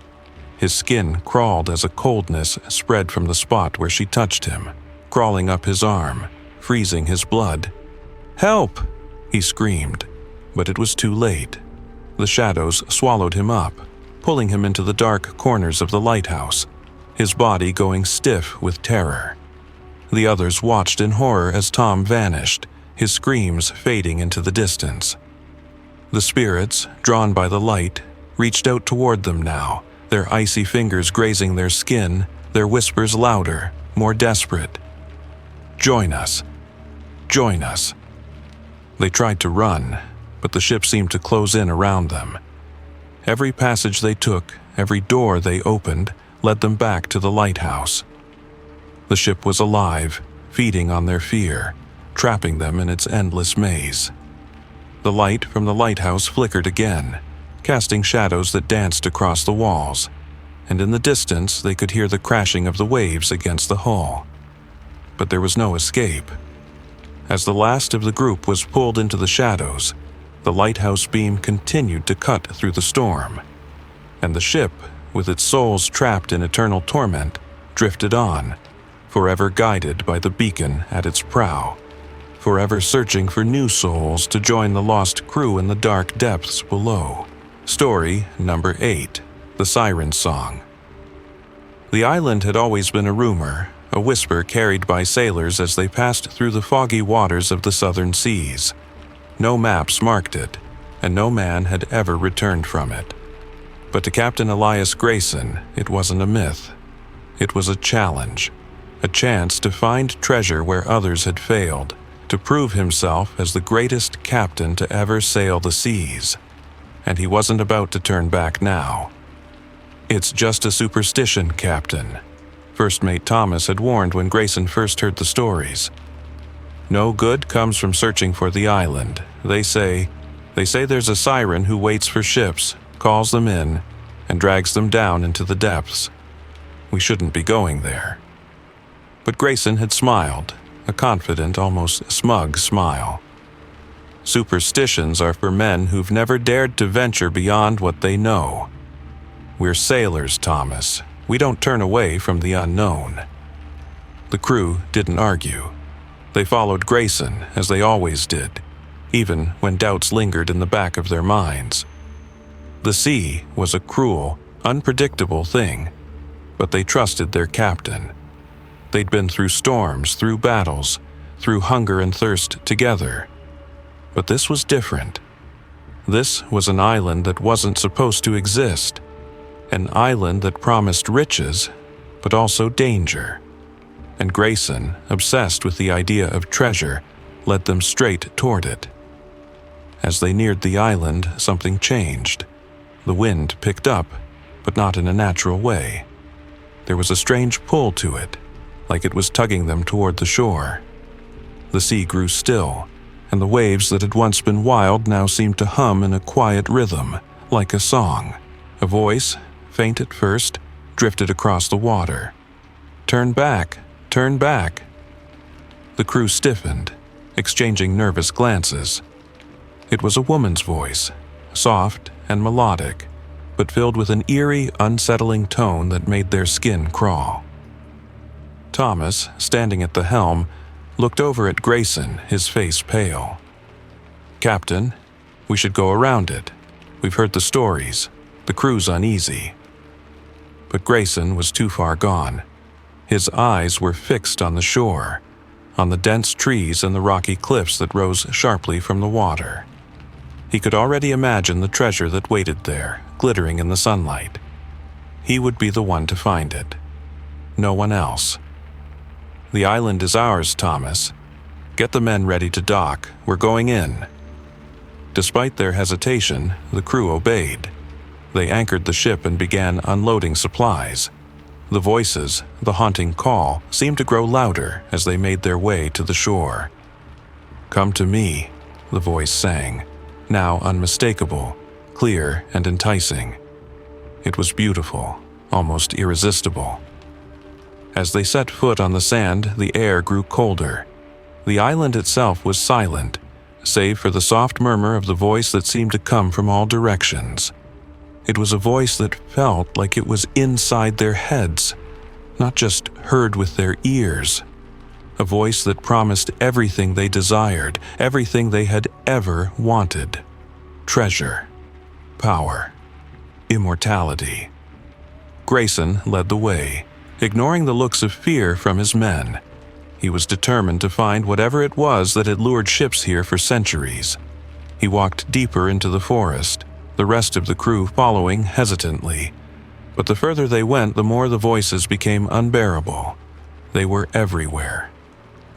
His skin crawled as a coldness spread from the spot where she touched him, crawling up his arm, freezing his blood. "Help!" he screamed, but it was too late. The shadows swallowed him up, pulling him into the dark corners of the lighthouse, his body going stiff with terror. The others watched in horror as Tom vanished, his screams fading into the distance. The spirits, drawn by the light, reached out toward them now, their icy fingers grazing their skin, their whispers louder, more desperate. "Join us. Join us." They tried to run, but the ship seemed to close in around them. Every passage they took, every door they opened, led them back to the lighthouse. The ship was alive, feeding on their fear, trapping them in its endless maze. The light from the lighthouse flickered again, casting shadows that danced across the walls, and in the distance they could hear the crashing of the waves against the hull. But there was no escape. As the last of the group was pulled into the shadows, the lighthouse beam continued to cut through the storm, and the ship, with its souls trapped in eternal torment, drifted on, forever guided by the beacon at its prow, forever searching for new souls to join the lost crew in the dark depths below. Story number 8, The Siren Song. The island had always been a rumor, a whisper carried by sailors as they passed through the foggy waters of the southern seas. No maps marked it, and no man had ever returned from it. But to Captain Elias Grayson, it wasn't a myth. It was a challenge, a chance to find treasure where others had failed, to prove himself as the greatest captain to ever sail the seas. And he wasn't about to turn back now. "It's just a superstition, Captain," First Mate Thomas had warned when Grayson first heard the stories. "No good comes from searching for the island. They say there's a siren who waits for ships, calls them in, and drags them down into the depths. We shouldn't be going there." But Grayson had smiled, a confident, almost smug smile. "Superstitions are for men who've never dared to venture beyond what they know. We're sailors, Thomas. We don't turn away from the unknown." The crew didn't argue. They followed Grayson, as they always did, even when doubts lingered in the back of their minds. The sea was a cruel, unpredictable thing, but they trusted their captain. They'd been through storms, through battles, through hunger and thirst together. But this was different. This was an island that wasn't supposed to exist, an island that promised riches, but also danger. And Grayson, obsessed with the idea of treasure, led them straight toward it. As they neared the island, something changed. The wind picked up, but not in a natural way. There was a strange pull to it, like it was tugging them toward the shore. The sea grew still, and the waves that had once been wild now seemed to hum in a quiet rhythm, like a song. A voice, faint at first, drifted across the water. "Turn back! Turn back!" The crew stiffened, exchanging nervous glances. It was a woman's voice, soft and melodic, but filled with an eerie, unsettling tone that made their skin crawl. Thomas, standing at the helm, looked over at Grayson, his face pale. "Captain, we should go around it. We've heard the stories. The crew's uneasy." But Grayson was too far gone. His eyes were fixed on the shore, on the dense trees and the rocky cliffs that rose sharply from the water. He could already imagine the treasure that waited there, glittering in the sunlight. He would be the one to find it. No one else. "The island is ours, Thomas. Get the men ready to dock. We're going in." Despite their hesitation, the crew obeyed. They anchored the ship and began unloading supplies. The voices, the haunting call, seemed to grow louder as they made their way to the shore. "Come to me," the voice sang, now unmistakable, clear and enticing. It was beautiful, almost irresistible. As they set foot on the sand, the air grew colder. The island itself was silent, save for the soft murmur of the voice that seemed to come from all directions. It was a voice that felt like it was inside their heads, not just heard with their ears. A voice that promised everything they desired, everything they had ever wanted. Treasure, power, immortality. Grayson led the way, ignoring the looks of fear from his men. He was determined to find whatever it was that had lured ships here for centuries. He walked deeper into the forest, the rest of the crew following hesitantly. But the further they went, the more the voices became unbearable. They were everywhere.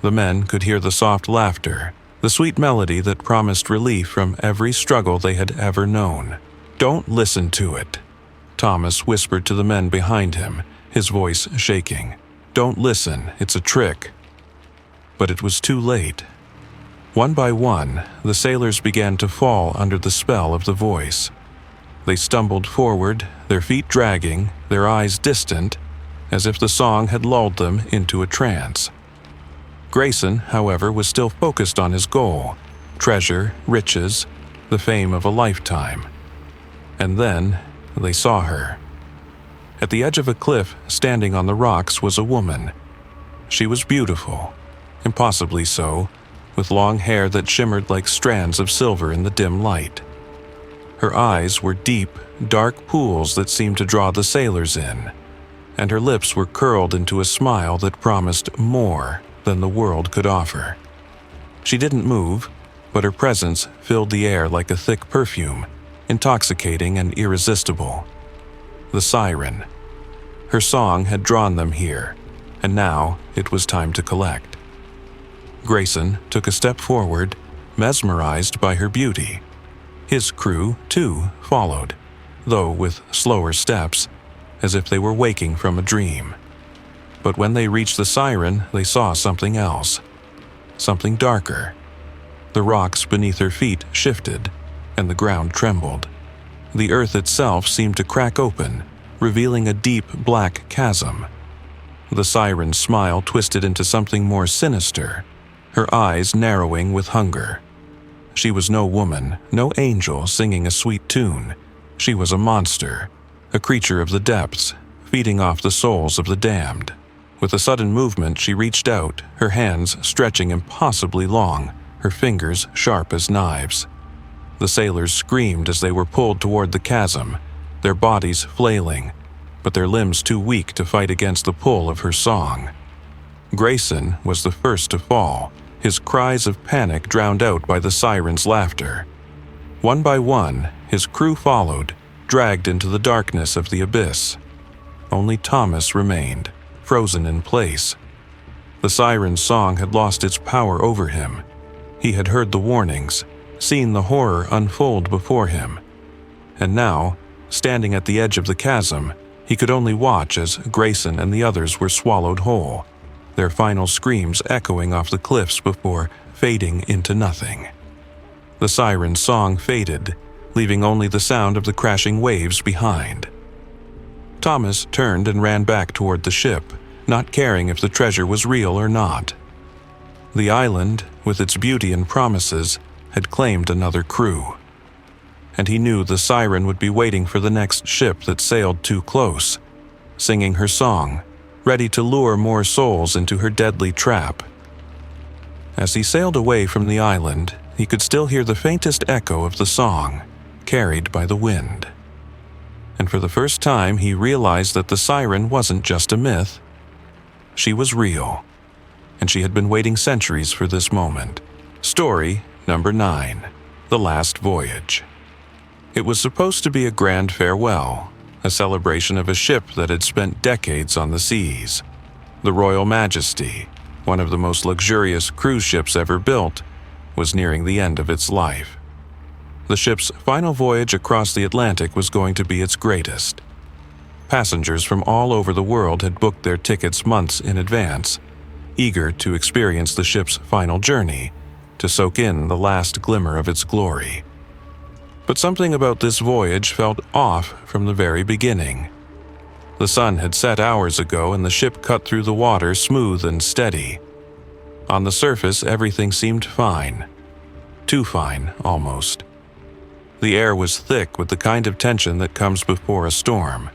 The men could hear the soft laughter, the sweet melody that promised relief from every struggle they had ever known. "Don't listen to it," Thomas whispered to the men behind him, his voice shaking. "Don't listen, it's a trick." But it was too late. One by one, the sailors began to fall under the spell of the voice. They stumbled forward, their feet dragging, their eyes distant, as if the song had lulled them into a trance. Grayson, however, was still focused on his goal: treasure, riches, the fame of a lifetime. And then they saw her. At the edge of a cliff, standing on the rocks, was a woman. She was beautiful, impossibly so, with long hair that shimmered like strands of silver in the dim light. Her eyes were deep, dark pools that seemed to draw the sailors in, and her lips were curled into a smile that promised more than the world could offer. She didn't move, but her presence filled the air like a thick perfume, intoxicating and irresistible. The siren. Her song had drawn them here, and now it was time to collect. Grayson took a step forward, mesmerized by her beauty. His crew, too, followed, though with slower steps, as if they were waking from a dream. But when they reached the siren, they saw something else. Something darker. The rocks beneath her feet shifted, and the ground trembled. The earth itself seemed to crack open, revealing a deep black chasm. The siren's smile twisted into something more sinister, her eyes narrowing with hunger. She was no woman, no angel singing a sweet tune. She was a monster, a creature of the depths, feeding off the souls of the damned. With a sudden movement, she reached out, her hands stretching impossibly long, her fingers sharp as knives. The sailors screamed as they were pulled toward the chasm, their bodies flailing, but their limbs too weak to fight against the pull of her song. Grayson was the first to fall, his cries of panic drowned out by the siren's laughter. One by one, his crew followed, dragged into the darkness of the abyss. Only Thomas remained, frozen in place. The siren's song had lost its power over him. He had heard the warnings, seen the horror unfold before him. And now, Standing at the edge of the chasm, he could only watch as Grayson and the others were swallowed whole, their final screams echoing off the cliffs before fading into nothing. The siren's song faded, leaving only the sound of the crashing waves behind. Thomas turned and ran back toward the ship, not caring if the treasure was real or not. The island, with its beauty and promises, had claimed another crew. And he knew the siren would be waiting for the next ship that sailed too close, singing her song, ready to lure more souls into her deadly trap. As he sailed away from the island, he could still hear the faintest echo of the song, carried by the wind. And for the first time, he realized that the siren wasn't just a myth. She was real, and she had been waiting centuries for this moment. Story number 9, The Last Voyage. It was supposed to be a grand farewell, a celebration of a ship that had spent decades on the seas. The Royal Majesty, one of the most luxurious cruise ships ever built, was nearing the end of its life. The ship's final voyage across the Atlantic was going to be its greatest. Passengers from all over the world had booked their tickets months in advance, eager to experience the ship's final journey, to soak in the last glimmer of its glory. But something about this voyage felt off from the very beginning. The sun had set hours ago and the ship cut through the water smooth and steady. On the surface, everything seemed fine. Too fine, almost. The air was thick with the kind of tension that comes before a storm.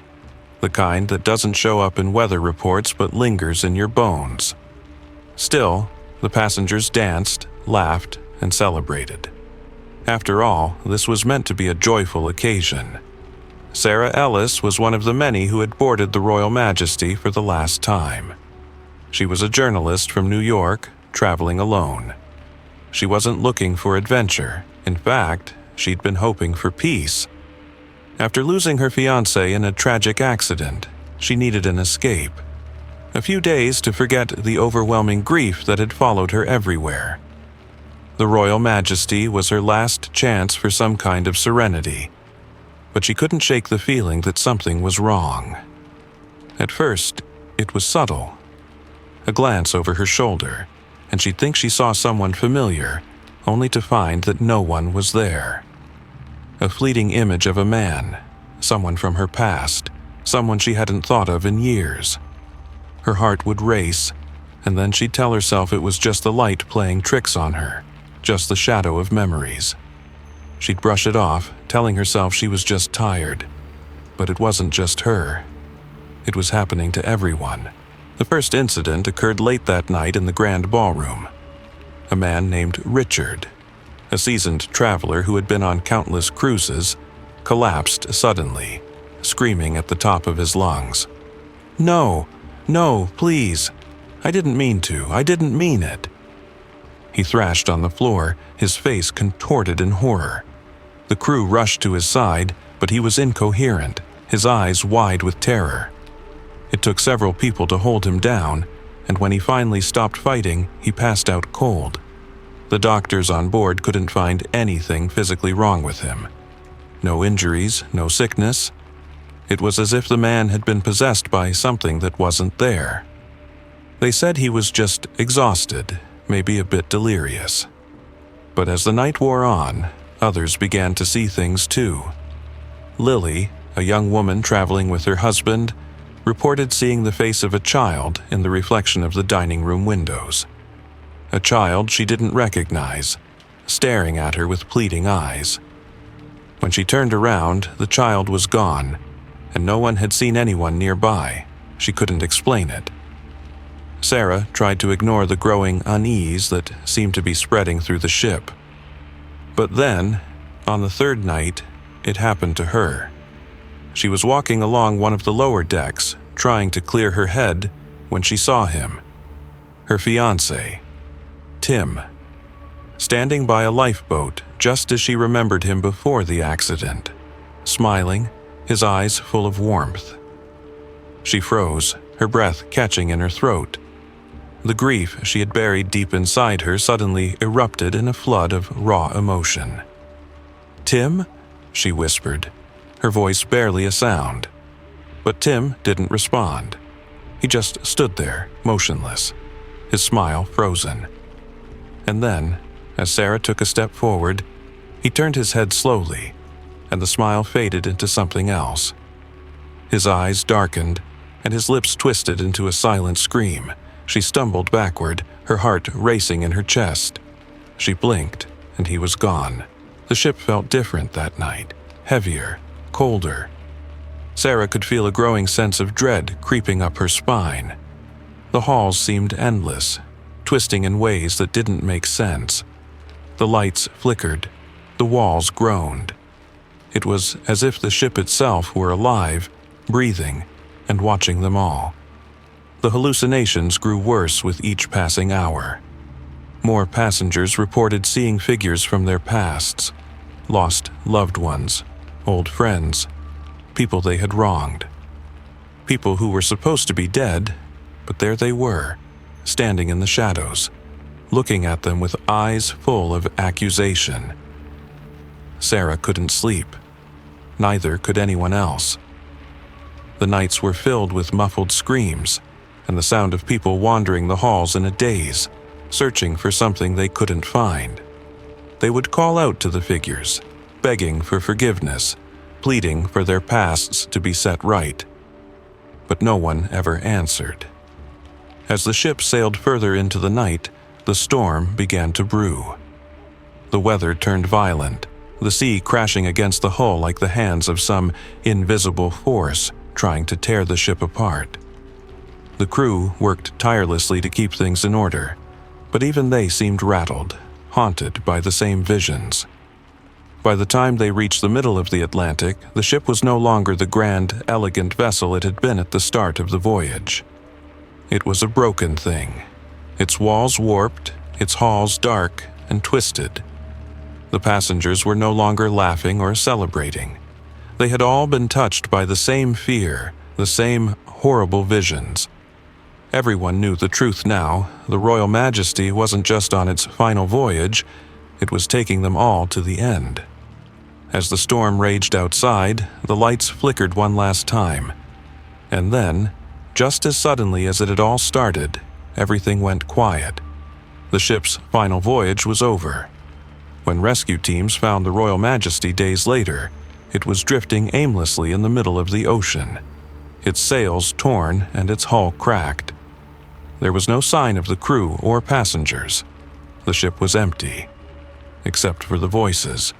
The kind that doesn't show up in weather reports but lingers in your bones. Still, the passengers danced, laughed, and celebrated. After all, this was meant to be a joyful occasion. Sarah Ellis was one of the many who had boarded the Royal Majesty for the last time. She was a journalist from New York, traveling alone. She wasn't looking for adventure. In fact, she'd been hoping for peace. After losing her fiancé in a tragic accident, she needed an escape. A few days to forget the overwhelming grief that had followed her everywhere. The Royal Majesty was her last chance for some kind of serenity, but she couldn't shake the feeling that something was wrong. At first, it was subtle. A glance over her shoulder, and she'd think she saw someone familiar, only to find that no one was there. A fleeting image of a man, someone from her past, someone she hadn't thought of in years. Her heart would race, and then she'd tell herself it was just the light playing tricks on her, just the shadow of memories. She'd brush it off, telling herself she was just tired. But it wasn't just her. It was happening to everyone. The first incident occurred late that night in the grand ballroom. A man named Richard, a seasoned traveler who had been on countless cruises, collapsed suddenly, screaming at the top of his lungs. "No, no, please. I didn't mean to. I didn't mean it." He thrashed on the floor, his face contorted in horror. The crew rushed to his side, but he was incoherent, his eyes wide with terror. It took several people to hold him down, and when he finally stopped fighting, he passed out cold. The doctors on board couldn't find anything physically wrong with him. No injuries, no sickness. It was as if the man had been possessed by something that wasn't there. They said he was just exhausted, maybe a bit delirious. But as the night wore on, others began to see things too. Lily, a young woman traveling with her husband, reported seeing the face of a child in the reflection of the dining room windows. A child she didn't recognize, staring at her with pleading eyes. When she turned around, the child was gone, and no one had seen anyone nearby. She couldn't explain it. Sarah tried to ignore the growing unease that seemed to be spreading through the ship. But then, on the third night, it happened to her. She was walking along one of the lower decks, trying to clear her head, when she saw him. Her fiancé, Tim, standing by a lifeboat just as she remembered him before the accident, smiling, his eyes full of warmth. She froze, her breath catching in her throat. The grief she had buried deep inside her suddenly erupted in a flood of raw emotion. "Tim?" she whispered. her voice barely a sound. But Tim didn't respond. He just stood there, motionless, his smile frozen. And then, as Sarah took a step forward, he turned his head slowly, and the smile faded into something else. His eyes darkened, and his lips twisted into a silent scream. She stumbled backward, her heart racing in her chest. She blinked, and he was gone. The ship felt different that night, heavier, colder. Sarah could feel a growing sense of dread creeping up her spine. The halls seemed endless, twisting in ways that didn't make sense. The lights flickered, the walls groaned. It was as if the ship itself were alive, breathing, and watching them all. The hallucinations grew worse with each passing hour. More passengers reported seeing figures from their pasts, lost loved ones, old friends, people they had wronged. People who were supposed to be dead, but there they were, standing in the shadows, looking at them with eyes full of accusation. Sarah couldn't sleep. Neither could anyone else. The nights were filled with muffled screams and the sound of people wandering the halls in a daze, searching for something they couldn't find. They would call out to the figures, begging for forgiveness, pleading for their pasts to be set right. But no one ever answered. As the ship sailed further into the night, the storm began to brew. The weather turned violent, the sea crashing against the hull like the hands of some invisible force trying to tear the ship apart. The crew worked tirelessly to keep things in order, but even they seemed rattled, haunted by the same visions. By the time they reached the middle of the Atlantic, the ship was no longer the grand, elegant vessel it had been at the start of the voyage. It was a broken thing, its walls warped, its halls dark and twisted. The passengers were no longer laughing or celebrating. They had all been touched by the same fear, the same horrible visions. Everyone knew the truth now. The Royal Majesty wasn't just on its final voyage, it was taking them all to the end. As the storm raged outside, the lights flickered one last time. And then, just as suddenly as it had all started, everything went quiet. The ship's final voyage was over. When rescue teams found the Royal Majesty days later, it was drifting aimlessly in the middle of the ocean, its sails torn and its hull cracked. There was no sign of the crew or passengers. The ship was empty, except for the voices,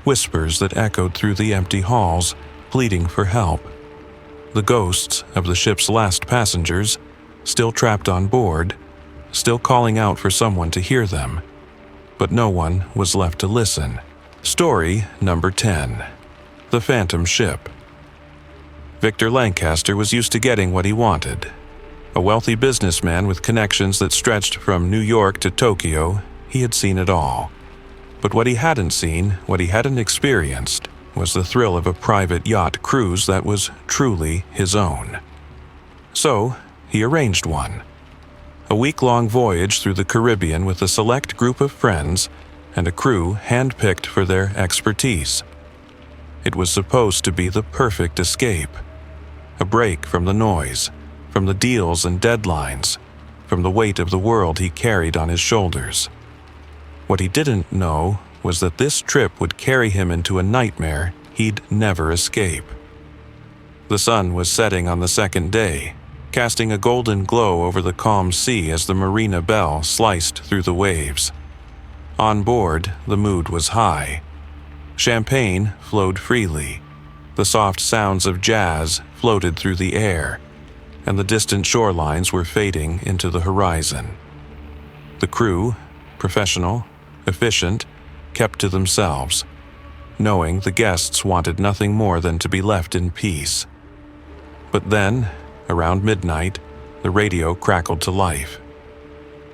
whispers that echoed through the empty halls, pleading for help. The ghosts of the ship's last passengers, still trapped on board, still calling out for someone to hear them. But no one was left to listen. Story number 10. The Phantom Ship. Victor Lancaster was used to getting what he wanted. A wealthy businessman with connections that stretched from New York to Tokyo, he had seen it all. But what he hadn't seen, what he hadn't experienced, was the thrill of a private yacht cruise that was truly his own. So, he arranged one. A week-long voyage through the Caribbean with a select group of friends and a crew hand-picked for their expertise. It was supposed to be the perfect escape. A break from the noise, from the deals and deadlines, from the weight of the world he carried on his shoulders. What he didn't know was that this trip would carry him into a nightmare he'd never escape. The sun was setting on the second day, casting a golden glow over the calm sea as the Marina Belle sliced through the waves. On board, the mood was high. Champagne flowed freely. The soft sounds of jazz floated through the air, and the distant shorelines were fading into the horizon. The crew, professional, efficient, kept to themselves, knowing the guests wanted nothing more than to be left in peace. But then, around midnight, the radio crackled to life.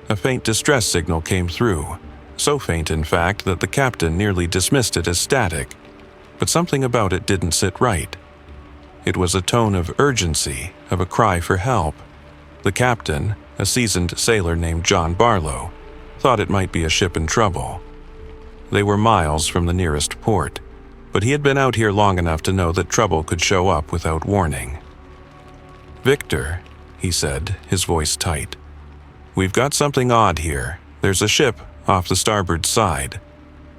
A faint distress signal came through, so faint in fact that the captain nearly dismissed it as static, but something about it didn't sit right. It was a tone of urgency, of a cry for help. The captain, a seasoned sailor named John Barlow, thought it might be a ship in trouble. They were miles from the nearest port. but he had been out here long enough to know that trouble could show up without warning. "Victor," he said, his voice tight. "We've got something odd here. There's a ship off the starboard side.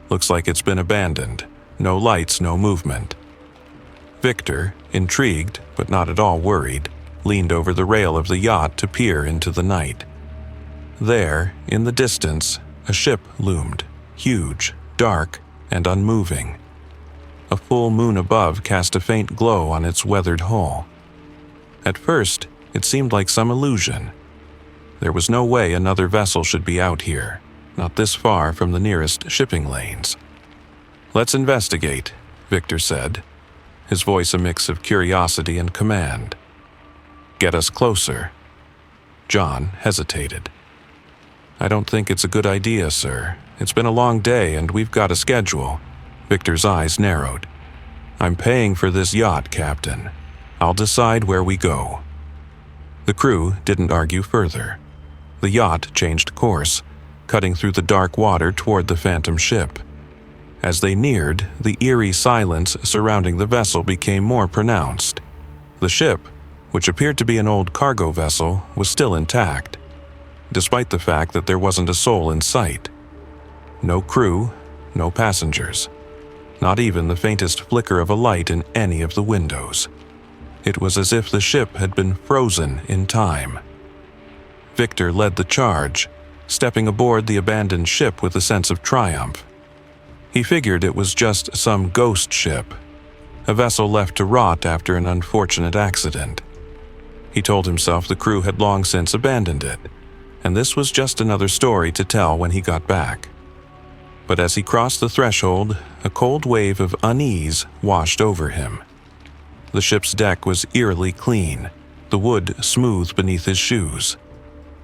Looks like it's been abandoned. No lights, no movement." Victor, intrigued but not at all worried, leaned over the rail of the yacht to peer into the night. There, in the distance, a ship loomed, huge, dark, and unmoving. A full moon above cast a faint glow on its weathered hull. At first, it seemed like some illusion. There was no way another vessel should be out here, not this far from the nearest shipping lanes. "Let's investigate," Victor said, his voice a mix of curiosity and command. "Get us closer." John hesitated. "I don't think it's a good idea, sir. It's been a long day and we've got a schedule." Victor's eyes narrowed. "I'm paying for this yacht, Captain. I'll decide where we go." The crew didn't argue further. The yacht changed course, cutting through the dark water toward the phantom ship. As they neared, the eerie silence surrounding the vessel became more pronounced. The ship, which appeared to be an old cargo vessel, was still intact, despite the fact that there wasn't a soul in sight. No crew, no passengers, not even the faintest flicker of a light in any of the windows. It was as if the ship had been frozen in time. Victor led the charge, stepping aboard the abandoned ship with a sense of triumph. He figured it was just some ghost ship, a vessel left to rot after an unfortunate accident. He told himself the crew had long since abandoned it, and this was just another story to tell when he got back. But as he crossed the threshold, a cold wave of unease washed over him. The ship's deck was eerily clean, the wood smooth beneath his shoes.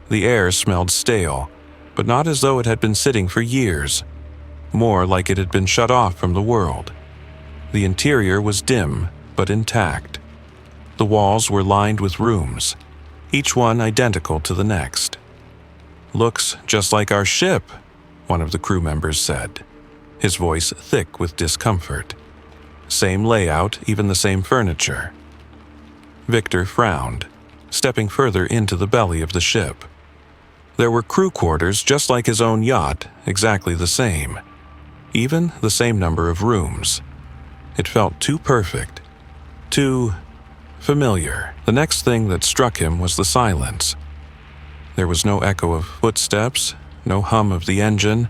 The air smelled stale, but not as though it had been sitting for years, more like it had been shut off from the world. The interior was dim, but intact. The walls were lined with rooms, each one identical to the next. "Looks just like our ship," one of the crew members said, his voice thick with discomfort. Same layout, even the same furniture. Victor frowned, stepping further into the belly of the ship. There were crew quarters just like his own yacht, exactly the same. Even the same number of rooms. It felt too perfect, too familiar. The next thing that struck him was the silence. There was no echo of footsteps, no hum of the engine,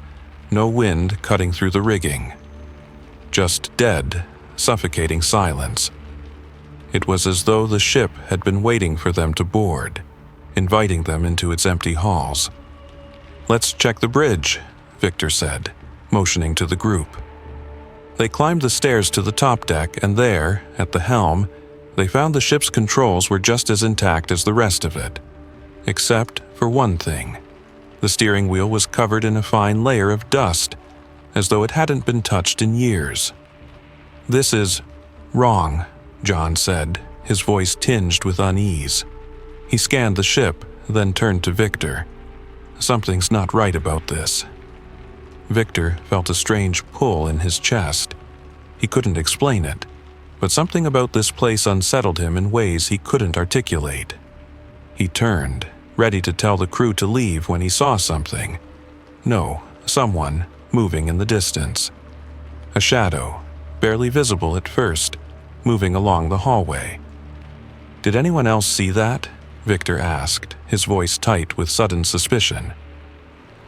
no wind cutting through the rigging. Just dead, suffocating silence. It was as though the ship had been waiting for them to board, inviting them into its empty halls. "Let's check the bridge," Victor said, motioning to the group. They climbed the stairs to the top deck, and there, at the helm, they found the ship's controls were just as intact as the rest of it. Except for one thing. The steering wheel was covered in a fine layer of dust, as though it hadn't been touched in years. "This is wrong," John said, his voice tinged with unease. He scanned the ship, then turned to Victor. "Something's not right about this." Victor felt a strange pull in his chest. He couldn't explain it, but something about this place unsettled him in ways he couldn't articulate. He turned, ready to tell the crew to leave when he saw something. No, someone moving in the distance. A shadow, barely visible at first, moving along the hallway. "Did anyone else see that?" Victor asked, his voice tight with sudden suspicion.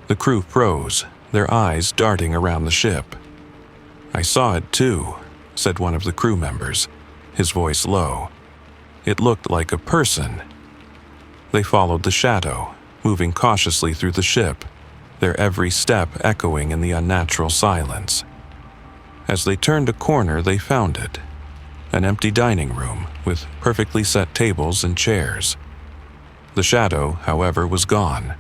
The crew froze, their eyes darting around the ship. "I saw it too," said one of the crew members, his voice low. "It looked like a person." They followed the shadow, moving cautiously through the ship, their every step echoing in the unnatural silence. As they turned a corner, they found it. An empty dining room with perfectly set tables and chairs. The shadow, however, was gone.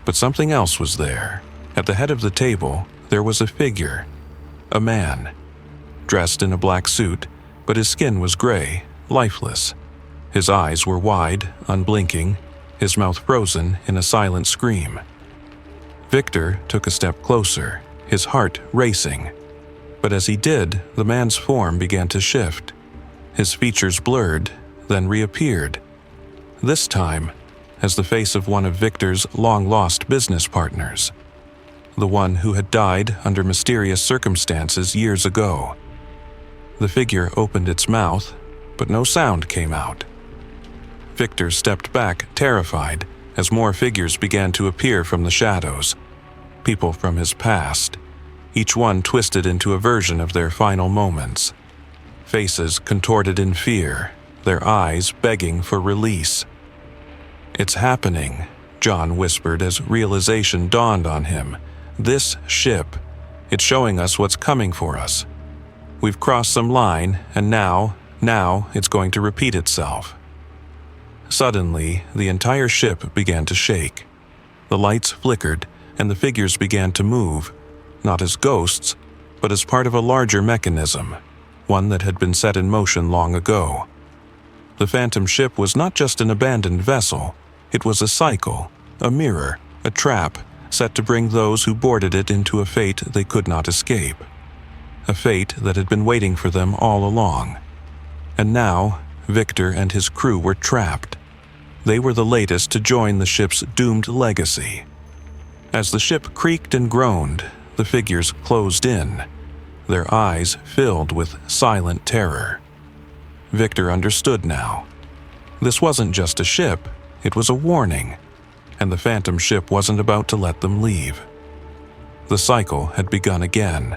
But something else was there. At the head of the table, there was a figure. A man. Dressed in a black suit, but his skin was gray, lifeless. His eyes were wide, unblinking, his mouth frozen in a silent scream. Victor took a step closer, his heart racing. But as he did, the man's form began to shift. His features blurred, then reappeared. This time, as the face of one of Victor's long-lost business partners. The one who had died under mysterious circumstances years ago. The figure opened its mouth, but no sound came out. Victor stepped back, terrified, as more figures began to appear from the shadows. People from his past, each one twisted into a version of their final moments. Faces contorted in fear, their eyes begging for release. "It's happening," John whispered as realization dawned on him. "This ship, it's showing us what's coming for us. We've crossed some line, and now it's going to repeat itself." Suddenly, the entire ship began to shake. The lights flickered, and the figures began to move, not as ghosts, but as part of a larger mechanism, one that had been set in motion long ago. The phantom ship was not just an abandoned vessel, it was a cycle, a mirror, a trap, set to bring those who boarded it into a fate they could not escape. A fate that had been waiting for them all along. And now, Victor and his crew were trapped. They were the latest to join the ship's doomed legacy. As the ship creaked and groaned, the figures closed in, their eyes filled with silent terror. Victor understood now. This wasn't just a ship, it was a warning, and the phantom ship wasn't about to let them leave. The cycle had begun again.